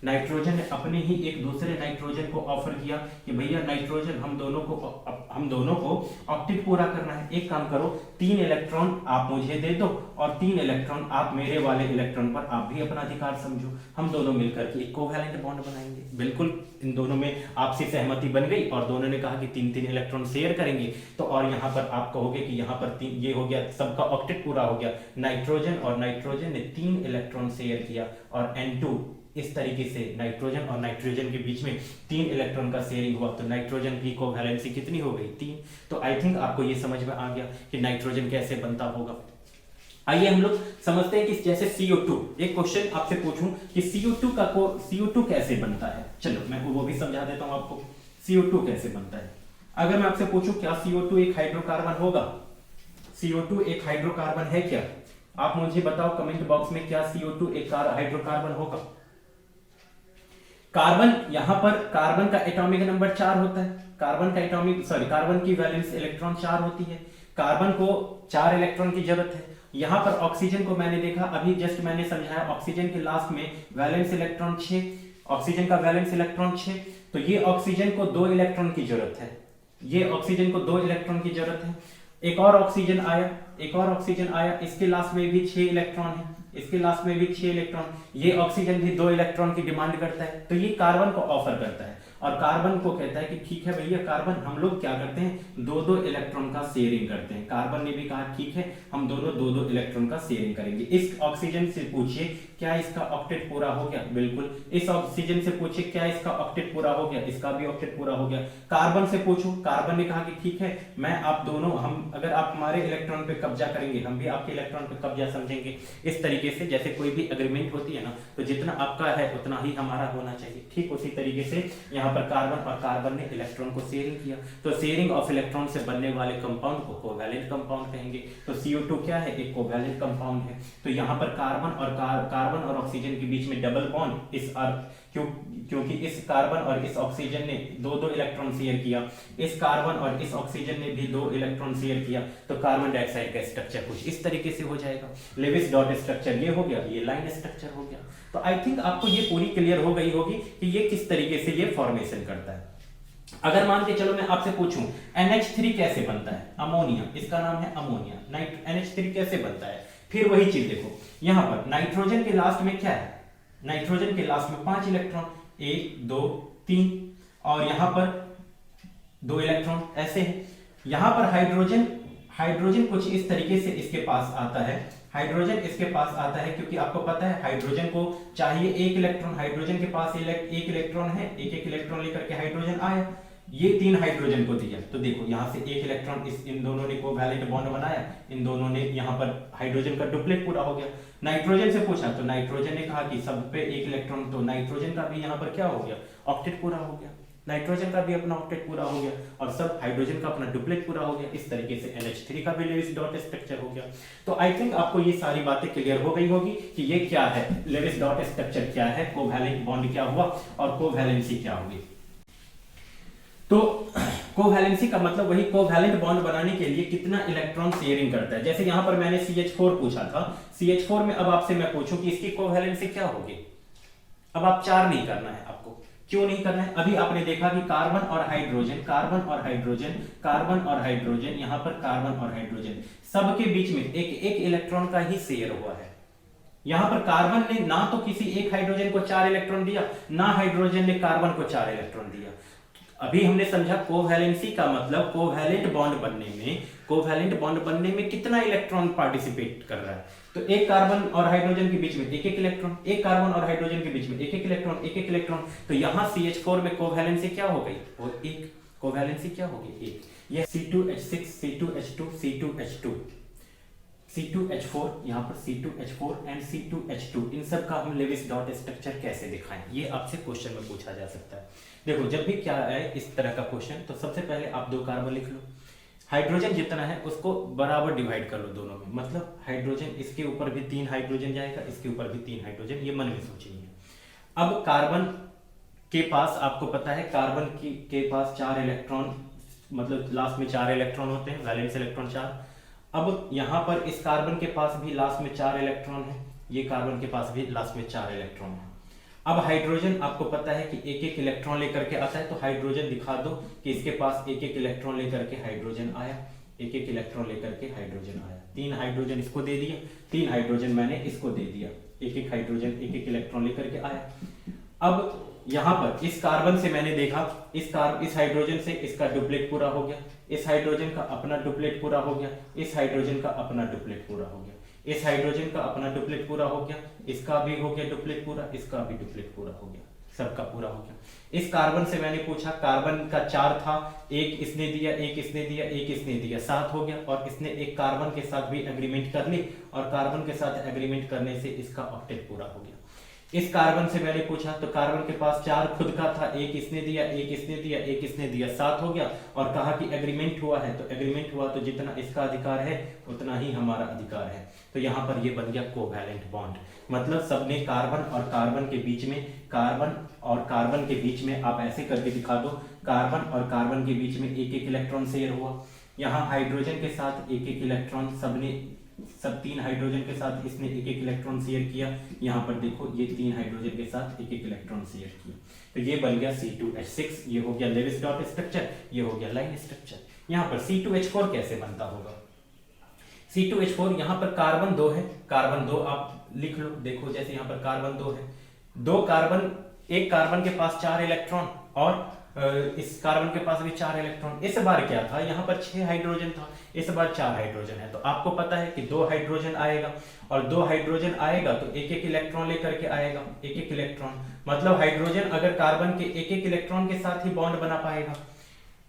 Speaker 1: नाइट्रोजन ने अपने ही एक दूसरे नाइट्रोजन को ऑफर किया कि भैया नाइट्रोजन हम दोनों को ऑक्टेट पूरा करना है, एक काम करो 3 इलेक्ट्रॉन आप मुझे दे दो और 3 इलेक्ट्रॉन आप मेरे वाले इलेक्ट्रॉन पर आप भी अपना अधिकार समझो, हम दोनों मिलकर के एक कोवैलेंट बॉन्ड बनाएंगे। बिल्कुल इन दोनों में आपसी सहमति बन गई और दोनों ने कहा कि 3-3 इलेक्ट्रॉन शेयर करेंगे। तो और यहाँ पर आप कहोगे कि यहाँ पर ये हो गया, सबका ऑक्टेट पूरा हो गया, नाइट्रोजन ने 3 इलेक्ट्रॉन शेयर किया और N2 इस तरीके से नाइट्रोजन और नाइट्रोजन के बीच में 3 इलेक्ट्रॉन का शेयरिंग हुआ, तो नाइट्रोजन की कोवैलेंसी कितनी हो गई, 3। तो आई थिंक आपको ये समझ में आ गया कि नाइट्रोजन कैसे बनता होगा। आइए हम लोग समझते हैं कि जैसे CO2, एक क्वेश्चन आपसे पूछूं कि CO2 कैसे बनता है, चलो मैं वो भी समझा देता हूं आपको CO2 कैसे बनता है। अगर मैं आपसे पूछूं क्या CO2 एक हाइड्रोकार्बन होगा, CO2 एक हाइड्रोकार्बन है क्या, आप मुझे बताओ कमेंट बॉक्स में, क्या CO2 एक हाइड्रोकार्बन होगा। कार्बन, यहां पर कार्बन का एटॉमिक नंबर 4 होता है, कार्बन की वैलेंस इलेक्ट्रॉन 4 होती है, कार्बन को 4 इलेक्ट्रॉन की जरूरत है। यहां पर ऑक्सीजन को मैंने देखा अभी जस्ट मैंने समझाया, ऑक्सीजन के लास्ट में वैलेंस इलेक्ट्रॉन 6, ऑक्सीजन का वैलेंस इलेक्ट्रॉन 6, तो ये ऑक्सीजन को 2 इलेक्ट्रॉन की जरूरत है, ये ऑक्सीजन को 2 इलेक्ट्रॉन की जरूरत है। एक और ऑक्सीजन आया, इसके लास्ट में भी 6 इलेक्ट्रॉन है, इसके लास्ट में भी 6 इलेक्ट्रॉन, ये ऑक्सीजन भी 2 इलेक्ट्रॉन की डिमांड करता है, तो ये कार्बन को ऑफर करता है और कार्बन को कहता है कि ठीक है भैया कार्बन हम लोग क्या करते हैं 2-2 इलेक्ट्रॉन का शेयरिंग करते हैं। कार्बन ने भी कहा ठीक है हम दोनों 2-2 इलेक्ट्रॉन का शेयरिंग करेंगे। इस ऑक्सीजन से पूछिए क्या इसका ऑक्टेट पूरा हो गया, बिल्कुल। इस ऑक्सीजन से पूछिए क्या इसका ऑक्टेट पूरा हो गया, इसका भी ऑक्टेट पूरा हो गया। कार्बन से पूछो, कार्बन ने कहा कि ठीक है मैं आप दोनों, हम अगर आप हमारे इलेक्ट्रॉन पे कब्जा करेंगे हम भी आपके इलेक्ट्रॉन पे कब्जा समझेंगे। इस तरीके से जैसे कोई भी एग्रीमेंट होती है ना, तो जितना आपका है उतना ही हमारा होना चाहिए, ठीक उसी तरीके से यहाँ पर कार्बन ने इलेक्ट्रॉन को शेयरिंग किया, तो शेयरिंग ऑफ इलेक्ट्रॉन से बनने वाले कंपाउंड को कोवैलेंट कंपाउंड कहेंगे। तो CO2 क्या है, एक कोवैलेंट कंपाउंड है। तो यहाँ पर कार्बन और ऑक्सीजन के बीच में डबल बॉन्ड, इस क्योंकि इस कार्बन और इस ऑक्सीजन ने 2-2 इलेक्ट्रॉन शेयर किया, इस कार्बन और इस ऑक्सीजन ने भी 2 इलेक्ट्रॉन शेयर किया, तो कार्बन डाइऑक्साइड का स्ट्रक्चर कुछ इस तरीके से हो जाएगा। लेविस डॉट स्ट्रक्चर ये हो गया, ये लाइन स्ट्रक्चर हो गया। तो आई थिंक आपको ये पूरी क्लियर हो गई होगी कि ये किस तरीके से ये फॉर्मेशन करता है। अगर मान के चलो मैं आपसे पूछूं NH3 कैसे बनता है, अमोनिया, इसका नाम है अमोनिया, NH3 कैसे बनता है, फिर वही चीज देखो यहां पर नाइट्रोजन के लास्ट में क्या है, नाइट्रोजन के लास्ट में 5 इलेक्ट्रॉन, 1 2 3 और यहां पर 2 इलेक्ट्रॉन ऐसे है। यहां पर हाइड्रोजन कुछ इस तरीके से इसके पास आता है, हाइड्रोजन इसके पास आता है क्योंकि आपको पता है हाइड्रोजन को चाहिए एक इलेक्ट्रॉन, हाइड्रोजन के पास एक इलेक्ट्रॉन है, एक एक इलेक्ट्रॉन लेकर के हाइड्रोजन आया, ये 3 हाइड्रोजन को दिया। तो देखो यहाँ से एक इलेक्ट्रॉन इन दोनों ने कोवैलेंट बॉन्ड बनाया, इन दोनों ने यहाँ पर हाइड्रोजन का डुप्लेट पूरा हो गया। नाइट्रोजन से पूछा तो नाइट्रोजन ने कहा कि सब पे एक इलेक्ट्रॉन, तो नाइट्रोजन का भी यहाँ पर क्या हो गया, ऑक्टेट पूरा हो गया, नाइट्रोजन का भी अपना ऑक्टेट पूरा हो गया और सब हाइड्रोजन का अपना डुप्लेट पूरा हो गया। इस तरीके से NH3 का भी लेविस डॉट स्ट्रक्चर हो गया। तो आई थिंक आपको ये सारी बातें क्लियर हो गई होगी कि ये क्या है, लेविस डॉट स्ट्रक्चर क्या है, कोवैलेंट बॉन्ड क्या हुआ और कोवैलेंसी क्या होगी। तो कोवैलेंसी का मतलब वही कोवैलेंट बॉन्ड बनाने के लिए कितना इलेक्ट्रॉन शेयरिंग करता है। जैसे यहां पर मैंने CH4 पूछा था, CH4 में अब आपसे मैं पूछूं कि इसकी कोवैलेंसी क्या होगी, अब आप 4 नहीं करना है आपको। क्यों नहीं करना है, अभी आपने देखा कि कार्बन और हाइड्रोजन, कार्बन और हाइड्रोजन, कार्बन और हाइड्रोजन, यहां पर कार्बन और हाइड्रोजन सबके बीच में एक एक इलेक्ट्रॉन का ही शेयर हुआ है। यहां पर कार्बन ने ना तो किसी एक हाइड्रोजन को 4 इलेक्ट्रॉन दिया, ना हाइड्रोजन ने कार्बन को 4 इलेक्ट्रॉन दिया। अभी हमने समझा कोवैलेंसी का मतलब कोवैलेंट बॉन्ड बनने में, कोवैलेंट बॉन्ड बनने में कितना इलेक्ट्रॉन पार्टिसिपेट कर रहा है। तो एक कार्बन और हाइड्रोजन के बीच में एक एक इलेक्ट्रॉन, एक कार्बन और हाइड्रोजन के बीच में एक एक इलेक्ट्रॉन, एक एक इलेक्ट्रॉन। तो यहां CH4 में कोवैलेंसी क्या हो गई, और एक कोवैलेंसी क्या होगी, एक। यह C2H6, C2H2, C2H2, C2H4, यहाँ पर C2H4 एंड C2H2, इन सब का हम लेविस डॉट स्ट्रक्चर कैसे दिखाएं, ये आपसे क्वेश्चन में पूछा जा सकता है। देखो जब भी क्या है इस तरह का क्वेश्चन, तो सबसे पहले आप 2 कार्बन लिख लो, हाइड्रोजन जितना है उसको बराबर डिवाइड कर लो दोनों में, मतलब हाइड्रोजन इसके ऊपर भी 3 हाइड्रोजन जाएगा, इसके ऊपर भी 3 हाइड्रोजन, ये मन में सोचिए। अब कार्बन के पास आपको पता है कार्बन के पास 4 इलेक्ट्रॉन, मतलब लास्ट में 4 इलेक्ट्रॉन होते हैं, वैलेंस इलेक्ट्रॉन 4। अब यहां पर इस कार्बन के पास भी लास्ट में 4 इलेक्ट्रॉन है, ये कार्बन के पास भी लास्ट में 4 इलेक्ट्रॉन है। अब हाइड्रोजन आपको पता है कि एक एक इलेक्ट्रॉन लेकर के आता है, तो हाइड्रोजन दिखा दो कि इसके पास एक एक इलेक्ट्रॉन लेकर के हाइड्रोजन आया, एक एक इलेक्ट्रॉन लेकर के हाइड्रोजन आया। 3 हाइड्रोजन इसको दे दिया, 3 हाइड्रोजन मैंने इसको दे दिया, एक एक हाइड्रोजन एक एक इलेक्ट्रॉन लेकर के आया। अब यहां पर इस कार्बन से मैंने देखा, इस हाइड्रोजन से इसका डुप्लेट पूरा हो गया, इस हाइड्रोजन का अपना डुप्लेट पूरा हो गया, इस हाइड्रोजन का अपना डुप्लेट पूरा हो गया, इस हाइड्रोजन का अपना डुप्लेट पूरा हो गया, इसका भी हो गया डुप्लेट पूरा, इसका भी डुप्लेट पूरा हो गया, सबका पूरा हो गया। इस कार्बन से मैंने पूछा, कार्बन का 4 था, एक इसने दिया, एक इसने दिया, एक इसने दिया, 7 हो गया। और इसने एक कार्बन के साथ भी एग्रीमेंट कर ली, और कार्बन के साथ एग्रीमेंट करने से इसका ऑक्टेट पूरा हो गया। इस कार्बन से मैंने पूछा, तो कार्बन के पास 4 खुद का था, एक इसने दिया, एक इसने दिया, एक इसने दिया, 7 हो गया। और कहा कि एग्रीमेंट हुआ है, तो एग्रीमेंट हुआ तो जितना इसका अधिकार है उतना ही हमारा अधिकार है। तो यहाँ पर ये बन गया कोवैलेंट बॉन्ड, मतलब सबने कार्बन और कार्बन के बीच में, कार्बन और कार्बन के बीच में, आप ऐसे करके दिखा दो, कार्बन और कार्बन के बीच में एक एक इलेक्ट्रॉन शेयर हुआ। यहाँ हाइड्रोजन के साथ एक एक इलेक्ट्रॉन, सब 3 हाइड्रोजन के साथ इसने एक एक इलेक्ट्रॉन शेयर किया। यहाँ पर देखो ये 3 हाइड्रोजन के साथ एक एक इलेक्ट्रॉन शेयर किया, तो ये बन गया C2H6, ये हो गया लेविस डॉट स्ट्रक्चर, ये हो गया लाइन स्ट्रक्चर। यहाँ पर C2H4 कैसे बनता होगा, C2H4 यहाँ पर कार्बन 2 है, कार्बन 2 आप लिख लो। देखो जैसे यहाँ पर कार्बन 2 है, 2 कार्बन, एक कार्बन के पास 4 इलेक्ट्रॉन और इस कार्बन के पास भी 4 इलेक्ट्रॉन। इस बार क्या था, यहाँ पर 6 हाइड्रोजन था, इस बार 4 हाइड्रोजन है। तो आपको पता है कि 2 हाइड्रोजन आएगा, और 2 हाइड्रोजन आएगा तो एक एक इलेक्ट्रॉन लेकर के आएगा, एक एक इलेक्ट्रॉन, मतलब हाइड्रोजन अगर कार्बन के एक एक इलेक्ट्रॉन के साथ ही बॉन्ड बना पाएगा,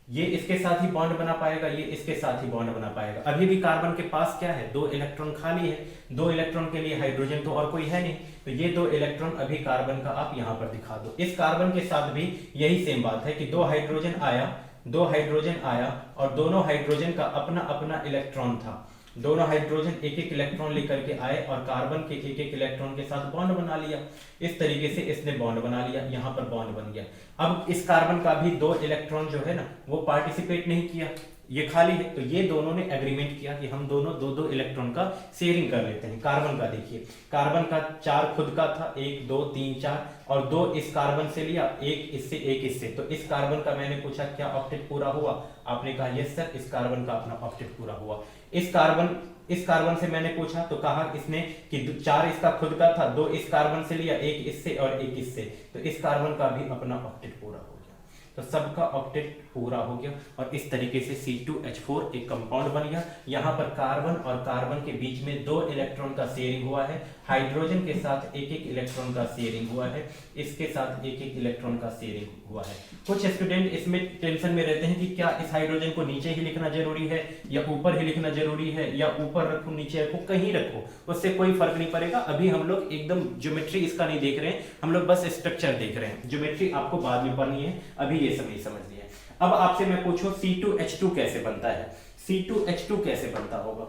Speaker 1: ये इसके साथ ही बॉन्ड बना पाएगा, ये इसके साथ ही बॉन्ड बना पाएगा। अभी भी कार्बन के पास क्या है, 2 इलेक्ट्रॉन खाली है, 2 इलेक्ट्रॉन के लिए हाइड्रोजन तो और कोई है नहीं, तो ये 2 इलेक्ट्रॉन अभी कार्बन का आप यहाँ पर दिखा दो। इस कार्बन के साथ भी यही सेम बात है कि 2 हाइड्रोजन आया, 2 हाइड्रोजन आया, और दोनों हाइड्रोजन का अपना अपना इलेक्ट्रॉन था, दोनों हाइड्रोजन एक एक इलेक्ट्रॉन लेकर के आए और कार्बन के एक एक इलेक्ट्रॉन के साथ बॉन्ड बना लिया। इस तरीके से इसने बॉन्ड बना लिया, यहाँ पर बॉन्ड बन गया। अब इस कार्बन का भी 2 इलेक्ट्रॉन जो है ना, वो पार्टिसिपेट नहीं किया, ये खाली है, तो ये दोनों ने एग्रीमेंट किया कि हम दोनों 2-2 इलेक्ट्रॉन का शेयरिंग कर लेते हैं। कार्बन का देखिए, कार्बन का 4 खुद का था, 1 2 3 4, और 2 इस कार्बन से लिया, 1 इससे 1 इससे। तो इस कार्बन का मैंने पूछा क्या ऑक्टेट पूरा हुआ, आपने कहा यस सर, इस कार्बन का अपना ऑक्टेट पूरा हुआ। इस कार्बन से मैंने पूछा तो कहा इसने कि 4 इसका खुद का था, 2 इस कार्बन से लिया, 1 इससे और 1 इससे, तो इस कार्बन का भी अपना ऑक्टेट पूरा हो गया। तो सबका ऑक्टेट पूरा हो गया और इस तरीके से C2H4 एक कंपाउंड बन गया। यहाँ पर कार्बन और कार्बन के बीच में 2 इलेक्ट्रॉन का शेयरिंग हुआ है, हाइड्रोजन के साथ एक एक इलेक्ट्रॉन का शेयरिंग हुआ है, इसके साथ एक एक इलेक्ट्रॉन का शेयरिंग हुआ है। कुछ स्टूडेंट इसमें टेंशन में रहते हैं कि क्या इस हाइड्रोजन को नीचे ही लिखना जरूरी है या ऊपर ही लिखना जरूरी है, या ऊपर रखो नीचे रखो कहीं रखो, उससे कोई फर्क नहीं पड़ेगा। अभी हम लोग एकदम ज्योमेट्री इसका नहीं देख रहे हैं, हम लोग बस स्ट्रक्चर देख रहे हैं, ज्योमेट्री आपको बाद में पढ़नी है, अभी ये समझ लिया है। अब आपसे मैं पूछूं C2H2 कैसे बनता है, C2H2 कैसे बनता होगा।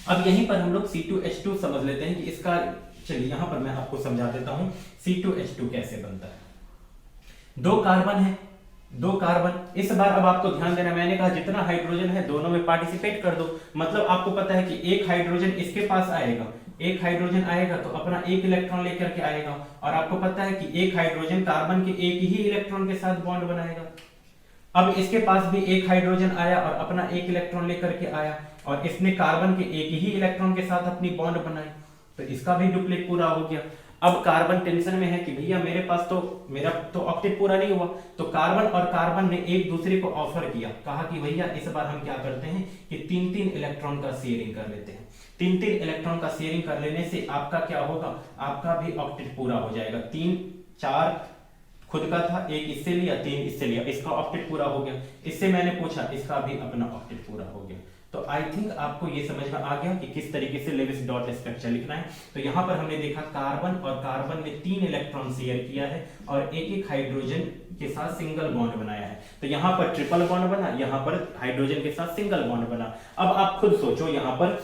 Speaker 1: अब यहीं पर हम लोग C2H2 समझ लेते हैं कि इसका, चलिए यहां पर मैं आपको समझा देता हूं C2H2 कैसे बनता है। 2 कार्बन है, 2 कार्बन, इस बार अब आपको ध्यान देना, मैंने कहा जितना हाइड्रोजन है दोनों में पार्टिसिपेट कर दो, मतलब आपको पता है कि एक हाइड्रोजन इसके पास आएगा, एक हाइड्रोजन आएगा तो अपना एक इलेक्ट्रॉन लेकर के आएगा, और आपको पता है कि एक हाइड्रोजन कार्बन के एक ही इलेक्ट्रॉन के साथ बॉन्ड बनाएगा। अब इसके पास भी एक हाइड्रोजन आया और अपना एक इलेक्ट्रॉन लेकर के आया, और इसने कार्बन के एक ही इलेक्ट्रॉन के साथ अपनी बॉन्ड बनाई, तो इसका भी डुप्लीकेट पूरा हो गया। अब कार्बन टेंशन में है कि भैया मेरे पास तो, मेरा तो ऑक्टेट पूरा नहीं हुआ, तो कार्बन और कार्बन ने एक दूसरे को ऑफर किया, कहा कि भैया इस बार हम क्या करते हैं कि 3-3 इलेक्ट्रॉन का शेयरिंग कर लेते हैं। 3-3 इलेक्ट्रॉन का शेयरिंग कर लेने से आपका क्या होगा, आपका भी ऑक्टेट पूरा हो जाएगा। 3-4 खुद का था, एक इससे लिया, 3 इससे लिया, इसका ऑक्टेट पूरा हो गया। इससे मैंने पूछा, इसका भी अपना ऑक्टेट पूरा हो गया। तो आई थिंक आपको ये समझ में आ गया कि किस तरीके से लेविस डॉट स्ट्रक्चर लिखना है। तो यहाँ पर हमने देखा कार्बन और कार्बन ने 3 इलेक्ट्रॉन शेयर किया है और एक एक हाइड्रोजन के साथ सिंगल बॉन्ड बनाया है। तो यहाँ पर ट्रिपल बॉन्ड बना, यहाँ पर हाइड्रोजन के साथ सिंगल बॉन्ड बना। अब आप खुद सोचो, यहाँ पर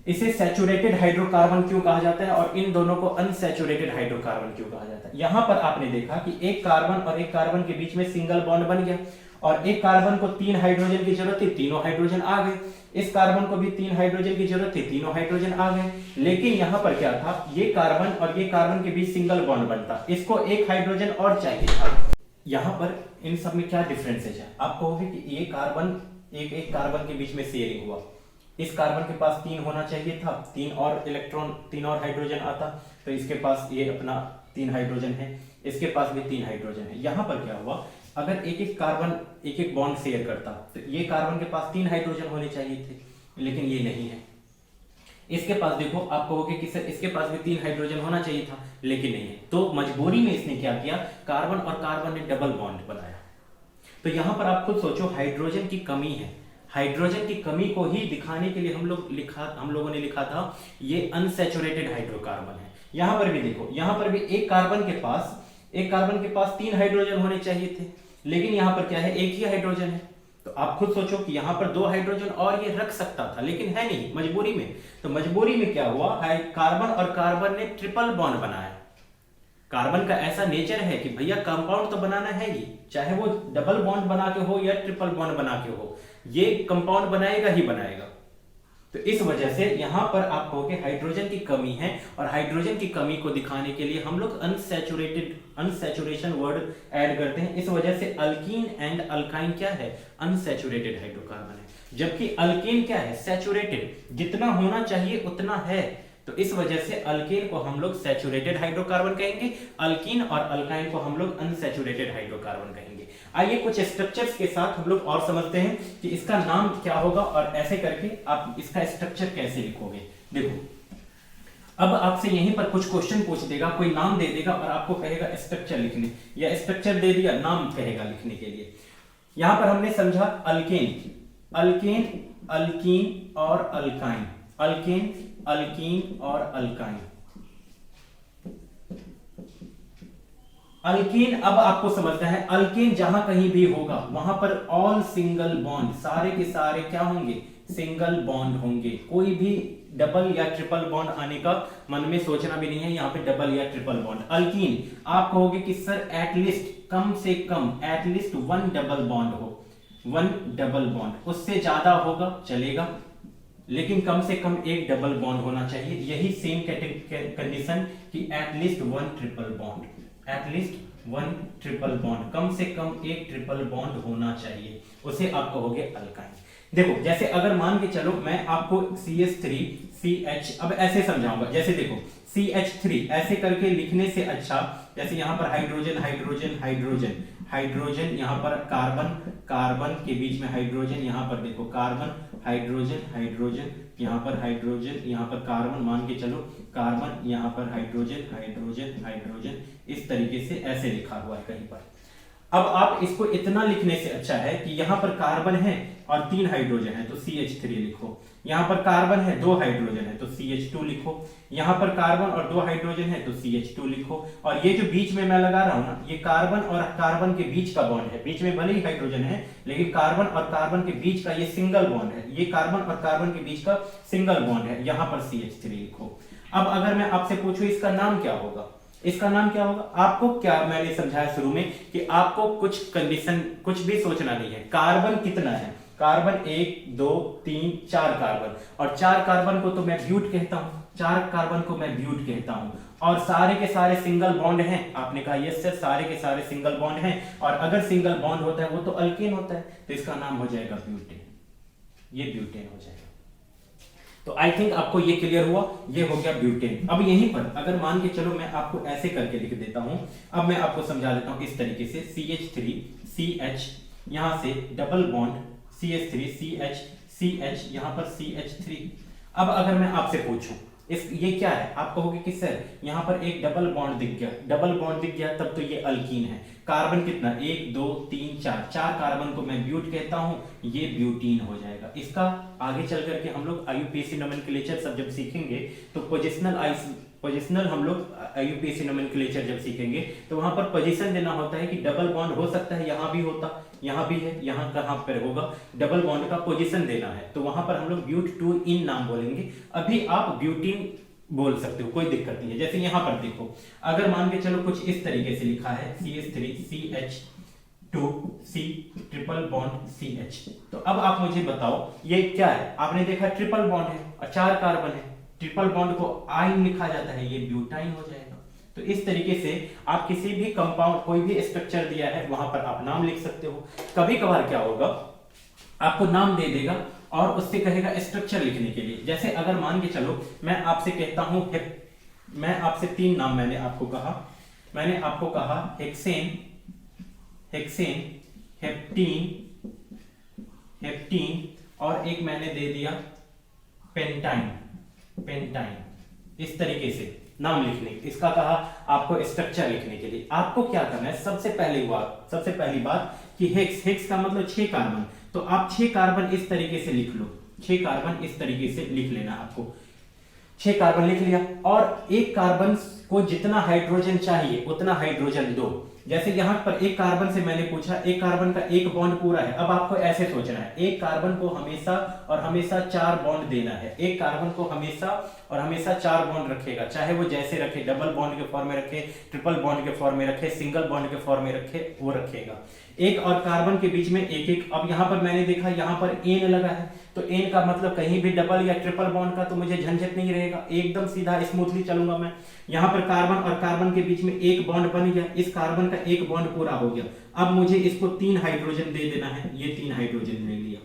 Speaker 1: इसे सैचुरेटेड हाइड्रोकार्बन क्यों कहा जाता है और इन दोनों को अनसैचुरेटेड हाइड्रोकार्बन क्यों कहा जाता है। यहाँ पर आपने देखा कि एक कार्बन और एक कार्बन के बीच में सिंगल बॉन्ड बन गया, और एक कार्बन को 3 हाइड्रोजन की जरूरत थी, तीनों हाइड्रोजन आ गए। इस कार्बन को भी 3 हाइड्रोजन की जरूरत थी, तीनों हाइड्रोजन आ गए। लेकिन यहाँ पर क्या था, ये कार्बन और ये कार्बन के बीच सिंगल बॉन्ड बनता, इसको एक हाइड्रोजन और चाहिए था। यहाँ पर इन सब में क्या डिफरेंसेज है, आप कहोगे कि ये कार्बन एक कार्बन के बीच में शेयरिंग हुआ, इस कार्बन के पास 3 होना चाहिए था, 3 और इलेक्ट्रॉन, 3 और हाइड्रोजन आता, तो इसके पास ये अपना 3 हाइड्रोजन है, इसके पास भी 3 हाइड्रोजन है। यहाँ पर क्या हुआ, अगर एक एक कार्बन एक एक बॉन्ड शेयर करता तो ये कार्बन के पास 3 हाइड्रोजन होने चाहिए थे, लेकिन ये नहीं है। इसके पास देखो, आप कहोगे कि सर इसके पास भी 3 हाइड्रोजन होना चाहिए था, लेकिन नहीं है। तो मजबूरी में इसने क्या किया, कार्बन और कार्बन ने डबल बॉन्ड बनाया। तो यहां पर आप खुद सोचो, हाइड्रोजन की कमी है, हाइड्रोजन की कमी को ही दिखाने के लिए हम लोगों ने लिखा था ये अनसैचुरेटेड हाइड्रोकार्बन है। यहां पर भी देखो, यहां पर भी एक कार्बन के पास 3 हाइड्रोजन होने चाहिए थे, लेकिन यहां पर क्या है, एक ही हाइड्रोजन है। तो आप खुद सोचो कि यहां पर 2 हाइड्रोजन और ये रख सकता था, लेकिन है नहीं, मजबूरी में। तो मजबूरी में क्या हुआ, कार्बन और कार्बन ने ट्रिपल बॉन्ड बनाया। कार्बन का ऐसा नेचर है कि भैया कंपाउंड तो बनाना है ही, चाहे वो डबल बॉन्ड बना के हो या ट्रिपल बॉन्ड बना के हो, ये कंपाउंड बनाएगा ही बनाएगा। तो इस वजह से यहां पर आप कहोगे हाइड्रोजन की कमी है, और हाइड्रोजन की कमी को दिखाने के लिए हम लोग अनसैचुरेशन वर्ड ऐड करते हैं। इस वजह से अल्कीन एंड अल्काइन क्या है, अनसैचुरेटेड हाइड्रोकार्बन है, जबकि अल्केन क्या है, सैचुरेटेड, जितना होना चाहिए उतना है। तो इस वजह से अल्केन को हम लोग सैचुरेटेड हाइड्रोकार्बन कहेंगे, अल्कीन और अल्काइन को हम लोग अनसैचुरेटेड हाइड्रोकार्बन कहेंगे। आइए कुछ स्ट्रक्चर्स के साथ हम लोग और समझते हैं कि इसका नाम क्या होगा, और ऐसे करके आप इसका स्ट्रक्चर कैसे लिखोगे। देखो, अब आपसे यहीं पर कुछ क्वेश्चन पूछ देगा, कोई नाम दे देगा और आपको कहेगा स्ट्रक्चर लिखने, या स्ट्रक्चर दे दिया, नाम कहेगा लिखने के लिए। यहां पर हमने समझा अल्केन, अल्केन, अल्कीन और अल्काइन, अल्केन, अल्कीन और अल्काइन। अल्कीन, अब आपको समझना है, अल्केन जहां कहीं भी होगा वहां पर ऑल सिंगल बॉन्ड, सारे के सारे क्या होंगे, सिंगल बॉन्ड होंगे। कोई भी डबल या ट्रिपल बॉन्ड आने का मन में सोचना भी नहीं है, यहाँ पे डबल या ट्रिपल बॉन्ड। अल्कीन, आप कहोगे कि सर एटलीस्ट, कम से कम एटलीस्ट 1 डबल बॉन्ड हो, 1 डबल बॉन्ड, उससे ज्यादा होगा चलेगा, लेकिन कम से कम एक डबल बॉन्ड होना चाहिए। यही सेम कंडीशन कि at least 1 triple bond, at least 1 triple bond, कम से कम एक ट्रिपल बॉन्ड होना चाहिए, उसे आप कहोगे अल्काइन। देखो, जैसे अगर मान के चलो मैं आपको CH3 CH अब ऐसे समझाऊंगा, जैसे देखो CH3 ऐसे करके लिखने से अच्छा, जैसे यहां पर हाइड्रोजन हाइड्रोजन हाइड्रोजन हाइड्रोजन, यहाँ पर कार्बन, कार्बन के बीच में हाइड्रोजन, यहाँ पर देखो कार्बन, हाइड्रोजन, हाइड्रोजन, यहाँ पर हाइड्रोजन, यहाँ पर कार्बन, मान के चलो कार्बन, यहाँ पर हाइड्रोजन, हाइड्रोजन, हाइड्रोजन, इस तरीके से ऐसे लिखा हुआ है कहीं पर। अब आप इसको इतना लिखने से अच्छा है कि यहाँ पर कार्बन है और 3 हाइड्रोजन है तो CH3 लिखो, यहाँ पर कार्बन है 2 हाइड्रोजन है तो CH2 लिखो, यहाँ पर कार्बन और 2 हाइड्रोजन है तो CH2 लिखो, और ये जो बीच में मैं लगा रहा हूं ना, ये कार्बन और कार्बन के बीच का बॉन्ड है, बीच में भले ही हाइड्रोजन है लेकिन कार्बन और कार्बन के बीच का ये सिंगल बॉन्ड है, ये कार्बन और कार्बन के बीच का सिंगल बॉन्ड है, यहाँ पर CH3 लिखो। अब अगर मैं आपसे पूछूं इसका नाम क्या होगा, इसका नाम क्या होगा, आपको क्या मैंने समझाया शुरू में कि आपको कुछ कंडीशन कुछ भी सोचना नहीं है। कार्बन कितना है, कार्बन 1 2 3 4 कार्बन, और 4 कार्बन को तो मैं ब्यूट कहता हूं, 4 कार्बन को मैं ब्यूट कहता हूं, और सारे के सारे सिंगल बॉन्ड हैं। आपने कहा यस सर, सारे के सारे सिंगल बॉन्ड हैं, और अगर सिंगल बॉन्ड होता है वो तो अल्केन होता है, तो इसका नाम हो जाएगा ब्यूटेन, ये ब्यूटेन हो जाएगा। तो आई थिंक आपको ये क्लियर हुआ, ये हो गया ब्यूटेन। अब यहीं पर अगर मान के चलो मैं आपको ऐसे करके लिख देता हूं, अब मैं आपको समझा देता हूं इस तरीके से, CH3 CH, यहां से double bond CH3 CH CH, यहां पर CH3। अब अगर मैं आपसे पूछूं इस ये क्या है, आप कहोगे कि सर यहाँ पर एक डबल बॉन्ड दिख गया, डबल बॉन्ड दिख गया तब तो ये अल्कीन है। कार्बन कितना, 1 2 3 4, 4 कार्बन को मैं ब्यूट कहता हूं, ये ब्यूटीन हो जाएगा। इसका आगे चल करके हम लोग IUPAC नोमेनक्लेचर सब जब सीखेंगे तो पोजिशनल हम लोग IUPAC नोमेनक्लेचर जब सीखेंगे तो वहां पर पोजीशन देना होता है कि डबल बॉन्ड हो सकता है, यहां भी होता, यहां भी है, यहां कहां पर होगा, डबल बॉन्ड का पोजीशन देना है, तो वहां पर हम लोग ब्यूट 2 इन नाम बोलेंगे। अभी आप ब्यूटीन बोल सकते हो, कोई दिक्कत नहीं है। जैसे यहां पर देखो, अगर मान के चलो कुछ इस तरीके से लिखा है CH3 CH2 C triple bond CH, तो अब आप मुझे बताओ ये क्या है। आपने देखा ट्रिपल बॉन्ड है और 4 कार्बन है, ट्रिपल बॉन्ड को आइन लिखा जाता है, ये ब्यूटाइन हो जाएगा। तो इस तरीके से आप किसी भी कंपाउंड, कोई भी स्ट्रक्चर दिया है वहां पर आप नाम लिख सकते हो। कभी कभार क्या होगा, आपको नाम दे देगा और उससे कहेगा स्ट्रक्चर लिखने के लिए। जैसे अगर मान के चलो मैं आपसे कहता हूं, मैं आपसे 3 नाम मैंने आपको कहा हेक्सेन, हेक्सेन, हेप्टीन, हेप्टीन, और एक मैंने दे दिया पेंटाइन, पेंटाइन। इस तरीके से नाम लिखने, इसका कहा आपको स्ट्रक्चर लिखने के लिए। आपको क्या करना है, सबसे पहली बात कि हेक्स का मतलब 6 कार्बन, तो आप 6 कार्बन इस तरीके से लिख लो, 6 कार्बन इस तरीके से लिख लेना। आपको 6 कार्बन लिख लिया, और एक कार्बन को जितना हाइड्रोजन चाहिए उतना हाइड्रोजन दो। जैसे यहां पर एक कार्बन से मैंने पूछा, एक कार्बन का एक बॉन्ड पूरा है, अब आपको ऐसे सोचना है, एक कार्बन को हमेशा और हमेशा 4 बॉन्ड देना है, एक कार्बन को हमेशा और हमेशा 4 बॉन्ड रखेगा, चाहे वो जैसे रखे, डबल बॉन्ड के फॉर्म में रखे, ट्रिपल बॉन्ड के फॉर्म में रखे, सिंगल बॉन्ड के फॉर्म में रखे, वो रखेगा। एक और कार्बन के बीच में एक एक। अब यहां पर मैंने देखा यहां पर एन लगा है, तो एन का मतलब कहीं भी डबल या ट्रिपल बॉन्ड का तो मुझे झंझट नहीं रहेगा, एकदम सीधा स्मूथली चलूंगा मैं। यहां पर कार्बन और कार्बन के बीच में एक बॉन्ड बन गया, इस कार्बन का एक बॉन्ड पूरा हो गया। अब मुझे इसको 3 हाइड्रोजन दे देना है, ये 3 हाइड्रोजन ले लिया।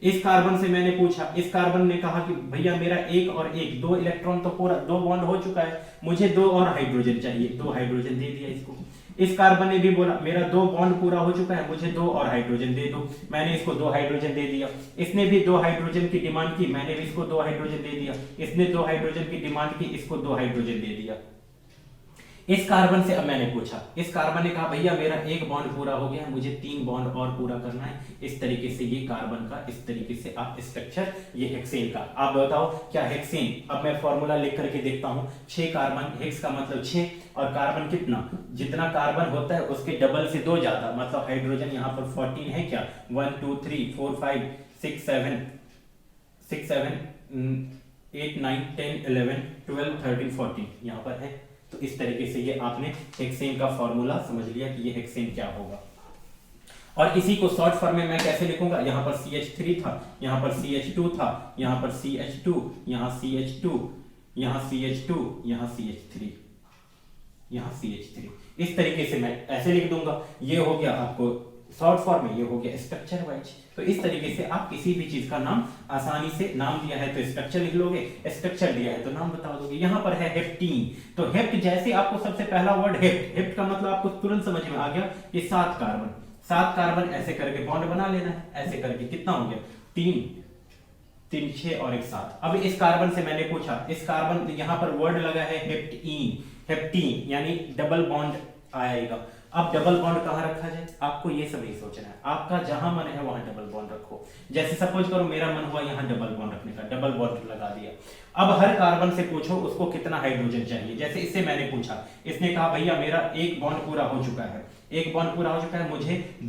Speaker 1: इस कार्बन से मैंने पूछा, इस कार्बन ने कहा कि भैया मेरा 1 और 1 2 इलेक्ट्रॉन तो पूरा 2 बॉन्ड हो चुका है, मुझे 2 और हाइड्रोजन चाहिए, 2 हाइड्रोजन दे दिया इसको। इस कार्बन ने भी बोला मेरा 2 बॉन्ड पूरा हो चुका है, मुझे 2 और हाइड्रोजन दे दो, मैंने इसको 2 हाइड्रोजन दे दिया। इसने भी 2 हाइड्रोजन की डिमांड की, मैंने भी इसको 2 हाइड्रोजन दे दिया। इसने 2 हाइड्रोजन की डिमांड की, इसको 2 हाइड्रोजन दे दिया। इस कार्बन से अब मैंने पूछा, इस कार्बन ने कहा भैया मेरा 1 बॉन्ड पूरा हो गया है, मुझे 3 बॉन्ड और पूरा करना है। इस तरीके से ये कार्बन का, इस तरीके से आप स्ट्रक्चर, ये हेक्सेन का। आप बताओ क्या हेक्सेन, अब मैं फॉर्मूला लिख करके देखता हूं, 6 कार्बन, हेक्स का मतलब 6, और कार्बन कितना, जितना कार्बन होता है उसके डबल से 2 ज्यादा, मतलब हाइड्रोजन यहाँ पर 14 है क्या, 1 2 3 4 5 6 7 8 9 10 11 12 13 14 यहाँ पर है। तो इस तरीके से ये आपने हेक्सेन का फॉर्मूला समझ लिया कि ये हेक्सेन क्या होगा। और इसी को शॉर्ट फॉर्म में मैं कैसे लिखूंगा, यहाँ पर CH3 था, यहाँ पर CH2 था, यहाँ पर CH2, यहाँ CH2, यहाँ CH2, यहाँ CH3, यहाँ CH3, इस तरीके से मैं ऐसे लिख दूंगा। ये हो गया आपको शॉर्ट फॉर्म में ये हो गया स्ट्रक्चर वाइज। तो इस तरीके से आप किसी भी चीज का नाम आसानी से, नाम दिया है तो स्ट्रक्चर लिख लोगे, स्ट्रक्चर दिया है तो नाम बता दोगे। यहाँ पर है हेप्टीन, तो हेप्ट जैसे आपको सबसे पहला वर्ड हेप्ट, हेप्ट का मतलब आपको तुरंत समझ में आ गया कि 7 कार्बन, 7 कार्बन ऐसे करके बॉन्ड बना लेना है, ऐसे करके कितना हो गया 3 3 6 और 1 7। अब इस कार्बन से मैंने पूछा, इस कार्बन यहाँ पर वर्ड लगा है हेप्टीन, हेप्टीन यानी डबल बॉन्ड आएगा। अब डबल बॉन्ड कहां रखा जाए, आपको ये सब नहीं सोचना है, आपका जहां मन है वहां डबल बॉन्ड रखो। जैसे सपोज करो मेरा मन हुआ यहां डबल बॉन्ड रखने का, डबल बॉन्ड लगा दिया। अब हर कार्बन से पूछो उसको कितना हाइड्रोजन चाहिए। जैसे इससे मैंने पूछा, इसने कहा भैया मेरा 1 बॉन्ड पूरा हो चुका है, 1 बॉन्ड पूरा हो चुका है, मुझे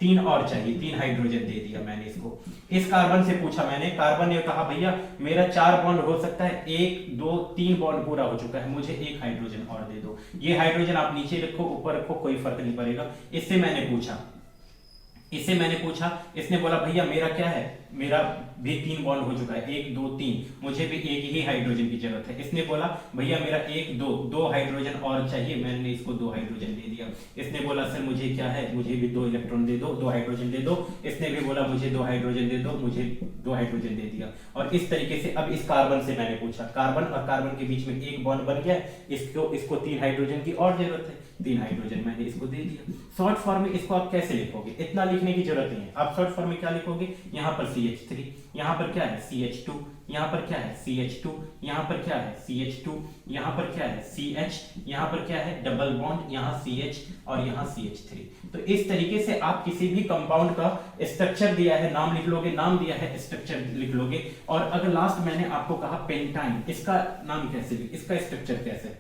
Speaker 1: 3 और चाहिए, 3 हाइड्रोजन दे दिया मैंने इसको। इस कार्बन से पूछा मैंने, कार्बन ने कहा भैया मेरा 4 बॉन्ड हो सकता है, 1 2 3 बॉन्ड पूरा हो चुका है, मुझे 1 हाइड्रोजन और दे दो। ये हाइड्रोजन आप नीचे रखो ऊपर रखो कोई फर्क नहीं पड़ेगा। इससे मैंने पूछा, इसने बोला भैया मेरा क्या है, मेरा भी 3 बॉन्ड हो चुका है, 1 2 3, मुझे भी 1 ही हाइड्रोजन की जरूरत है। इसने बोला भैया मेरा 1 2 हाइड्रोजन और चाहिए, मैंने इसको 2 हाइड्रोजन दे दिया। इसने बोला सर मुझे क्या है, मुझे भी 2 इलेक्ट्रॉन दे दो, 2 हाइड्रोजन दे दो। इसने भी बोला मुझे 2 हाइड्रोजन दे दो, मुझे 2 हाइड्रोजन दे दिया। और इस तरीके से अब इस कार्बन से मैंने पूछा, कार्बन और कार्बन के बीच में 1 बॉन्ड बन गया, इसको 3 हाइड्रोजन की और जरूरत है, 3 हाइड्रोजन मैंने इसको दे दिया। शॉर्ट फॉर्म में इसको आप कैसे लिखोगे, इतना लिखने की जरूरत नहीं है। आप शॉर्ट फॉर्म में क्या लिखोगे, यहाँ पर CH3, यहाँ पर क्या है CH2, यहाँ पर क्या है CH2, यहाँ पर क्या है CH2, यहाँ पर क्या है CH, यहाँ पर क्या है डबल बॉन्ड, यहाँ CH और यहाँ CH3। तो इस तरीके से आप किसी भी कंपाउंड का स्ट्रक्चर दिया है नाम लिख लोगे, नाम दिया है स्ट्रक्चर लिख लोगे। और अगर लास्ट मैंने आपको कहा पेंटाइन, इसका नाम कैसे, इसका स्ट्रक्चर कैसे,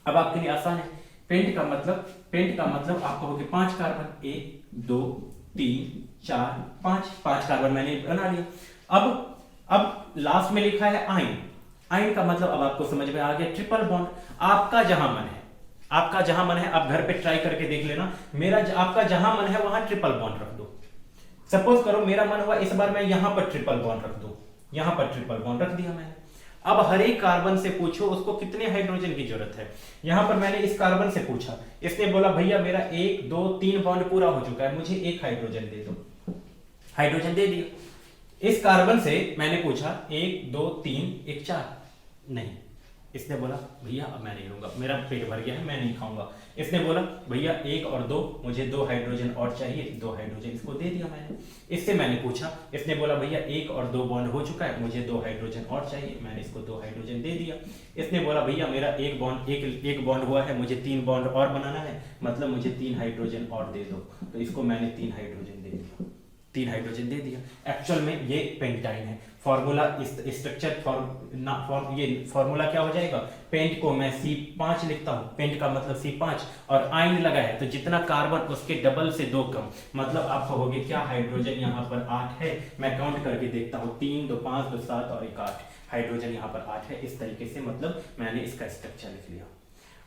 Speaker 1: अब आपके लिए आसान है। पेंट का मतलब आप कहोगे 5 कार्बन, 1 2 3 4 5 कार्बन मैंने बना लिया। अब लास्ट में लिखा है आइन, आइन का मतलब अब आपको समझ में आ गया ट्रिपल बॉन्ड। आपका जहां मन है आप घर पे ट्राई करके देख लेना, आपका जहां मन है वहां ट्रिपल बॉन्ड रख दो। सपोज करो मेरा मन हुआ इस बार मैं यहां पर ट्रिपल बॉन्ड रख दूं, यहां पर ट्रिपल बॉन्ड रख दिया मैंने। अब हर एक कार्बन से पूछो उसको कितने हाइड्रोजन की जरूरत है। यहां पर मैंने इस कार्बन से पूछा, इसने बोला भैया मेरा 1 2 3 बॉन्ड पूरा हो चुका है, मुझे 1 हाइड्रोजन दे दो, हाइड्रोजन दे दिया। इस कार्बन से मैंने पूछा 1 2 3 1 4, नहीं, इसने बोला भैया अब मैं नहीं लूंगा, मेरा पेट भर गया है, मैं नहीं खाऊंगा। इसने बोला भैया 1 और 2, मुझे 2 हाइड्रोजन और चाहिए, 2 हाइड्रोजन इसको दे दिया मैंने। इससे मैंने पूछा, इसने बोला भैया 1 और 2 बॉन्ड हो चुका है, मुझे 2 हाइड्रोजन और चाहिए, मैंने इसको 2 हाइड्रोजन दे दिया। इसने बोला भैया मेरा 1 बॉन्ड हुआ है, मुझे 3 बॉन्ड और बनाना है, मतलब मुझे 3 हाइड्रोजन और दे दो, तो इसको मैंने 3 हाइड्रोजन दे दिया, 3 हाइड्रोजन दे दिया। एक्चुअल में ये पेंटाइन है। फॉर्मूला स्ट्रक्चर ये फॉर्मूला क्या हो जाएगा, पेंट को मैं C5 लिखता हूं, पेंट का मतलब C5 और आइन लगा है तो जितना कार्बन उसके डबल से 2 कम, मतलब आप कहोगे क्या हाइड्रोजन यहाँ पर 8 है। मैं काउंट करके देखता हूँ 3 2 5 2 7 और 1 8, हाइड्रोजन यहाँ पर 8 है। इस तरीके से मतलब मैंने इसका स्ट्रक्चर लिख लिया।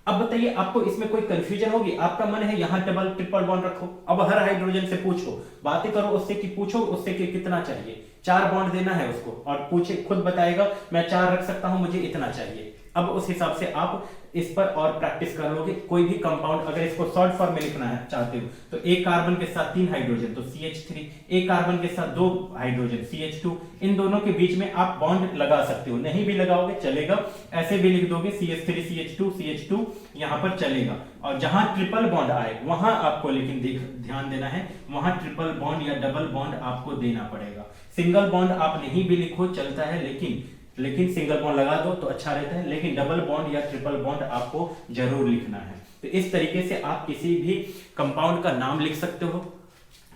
Speaker 1: अब बताइए आपको इसमें कोई कंफ्यूजन होगी, आपका मन है यहाँ डबल ट्रिपल बॉन्ड रखो, अब हर हाइड्रोजन से पूछो, बातें करो उससे कि पूछो उससे कि कितना चाहिए, 4 बॉन्ड देना है उसको और पूछे, खुद बताएगा मैं 4 रख सकता हूं, मुझे इतना चाहिए। अब उस हिसाब से आप इस पर और प्रैक्टिस कर लोगे। कोई भी कंपाउंड अगर इसको शॉर्ट फॉर्म में लिखना है चाहते हो तो एक कार्बन के साथ 3 हाइड्रोजन तो CH3, एक कार्बन के साथ 2 हाइड्रोजन CH2, इन दोनों के बीच में आप बॉन्ड लगा सकते हो, नहीं भी लगाओगे चलेगा, ऐसे भी लिख दोगे CH3 CH2 यहाँ पर चलेगा। और जहां ट्रिपल बॉन्ड आए वहां आपको लेकिन ध्यान देना है, वहां ट्रिपल बॉन्ड या डबल बॉन्ड आपको देना पड़ेगा। सिंगल बॉन्ड आप नहीं भी लिखो चलता है, लेकिन सिंगल बॉन्ड लगा दो तो अच्छा रहता है, लेकिन डबल बॉन्ड या ट्रिपल बॉन्ड आपको जरूर लिखना है। तो इस तरीके से आप किसी भी कंपाउंड का नाम लिख सकते हो,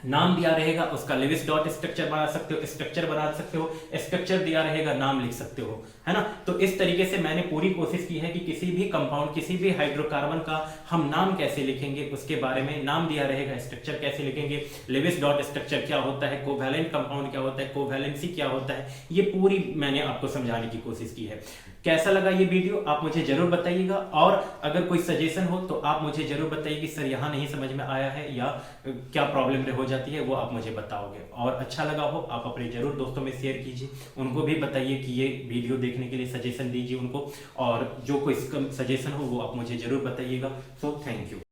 Speaker 1: नाम दिया रहेगा उसका लेविस डॉट स्ट्रक्चर बना सकते हो, स्ट्रक्चर बना सकते हो, स्ट्रक्चर दिया रहेगा नाम लिख सकते हो, है ना। तो इस तरीके से मैंने पूरी कोशिश की है कि किसी भी कंपाउंड किसी भी हाइड्रोकार्बन का हम नाम कैसे लिखेंगे उसके बारे में, नाम दिया रहेगा, स्ट्रक्चर कैसे लिखेंगे, लेविस डॉट स्ट्रक्चर क्या होता है, कोवैलेंट कंपाउंड क्या होता है, कोवैलेंसी क्या होता है, ये पूरी मैंने आपको समझाने की कोशिश की है। कैसा लगा ये वीडियो आप मुझे जरूर बताइएगा, और अगर कोई सजेशन हो तो आप मुझे जरूर बताइए कि सर यहाँ नहीं समझ में आया है या क्या प्रॉब्लम हो जाती है, वो आप मुझे बताओगे। और अच्छा लगा हो आप अपने जरूर दोस्तों में शेयर कीजिए, उनको भी बताइए कि ये वीडियो देखने के लिए सजेशन दीजिए उनको, और जो कोई सजेशन हो वो आप मुझे जरूर बताइएगा। So thank you.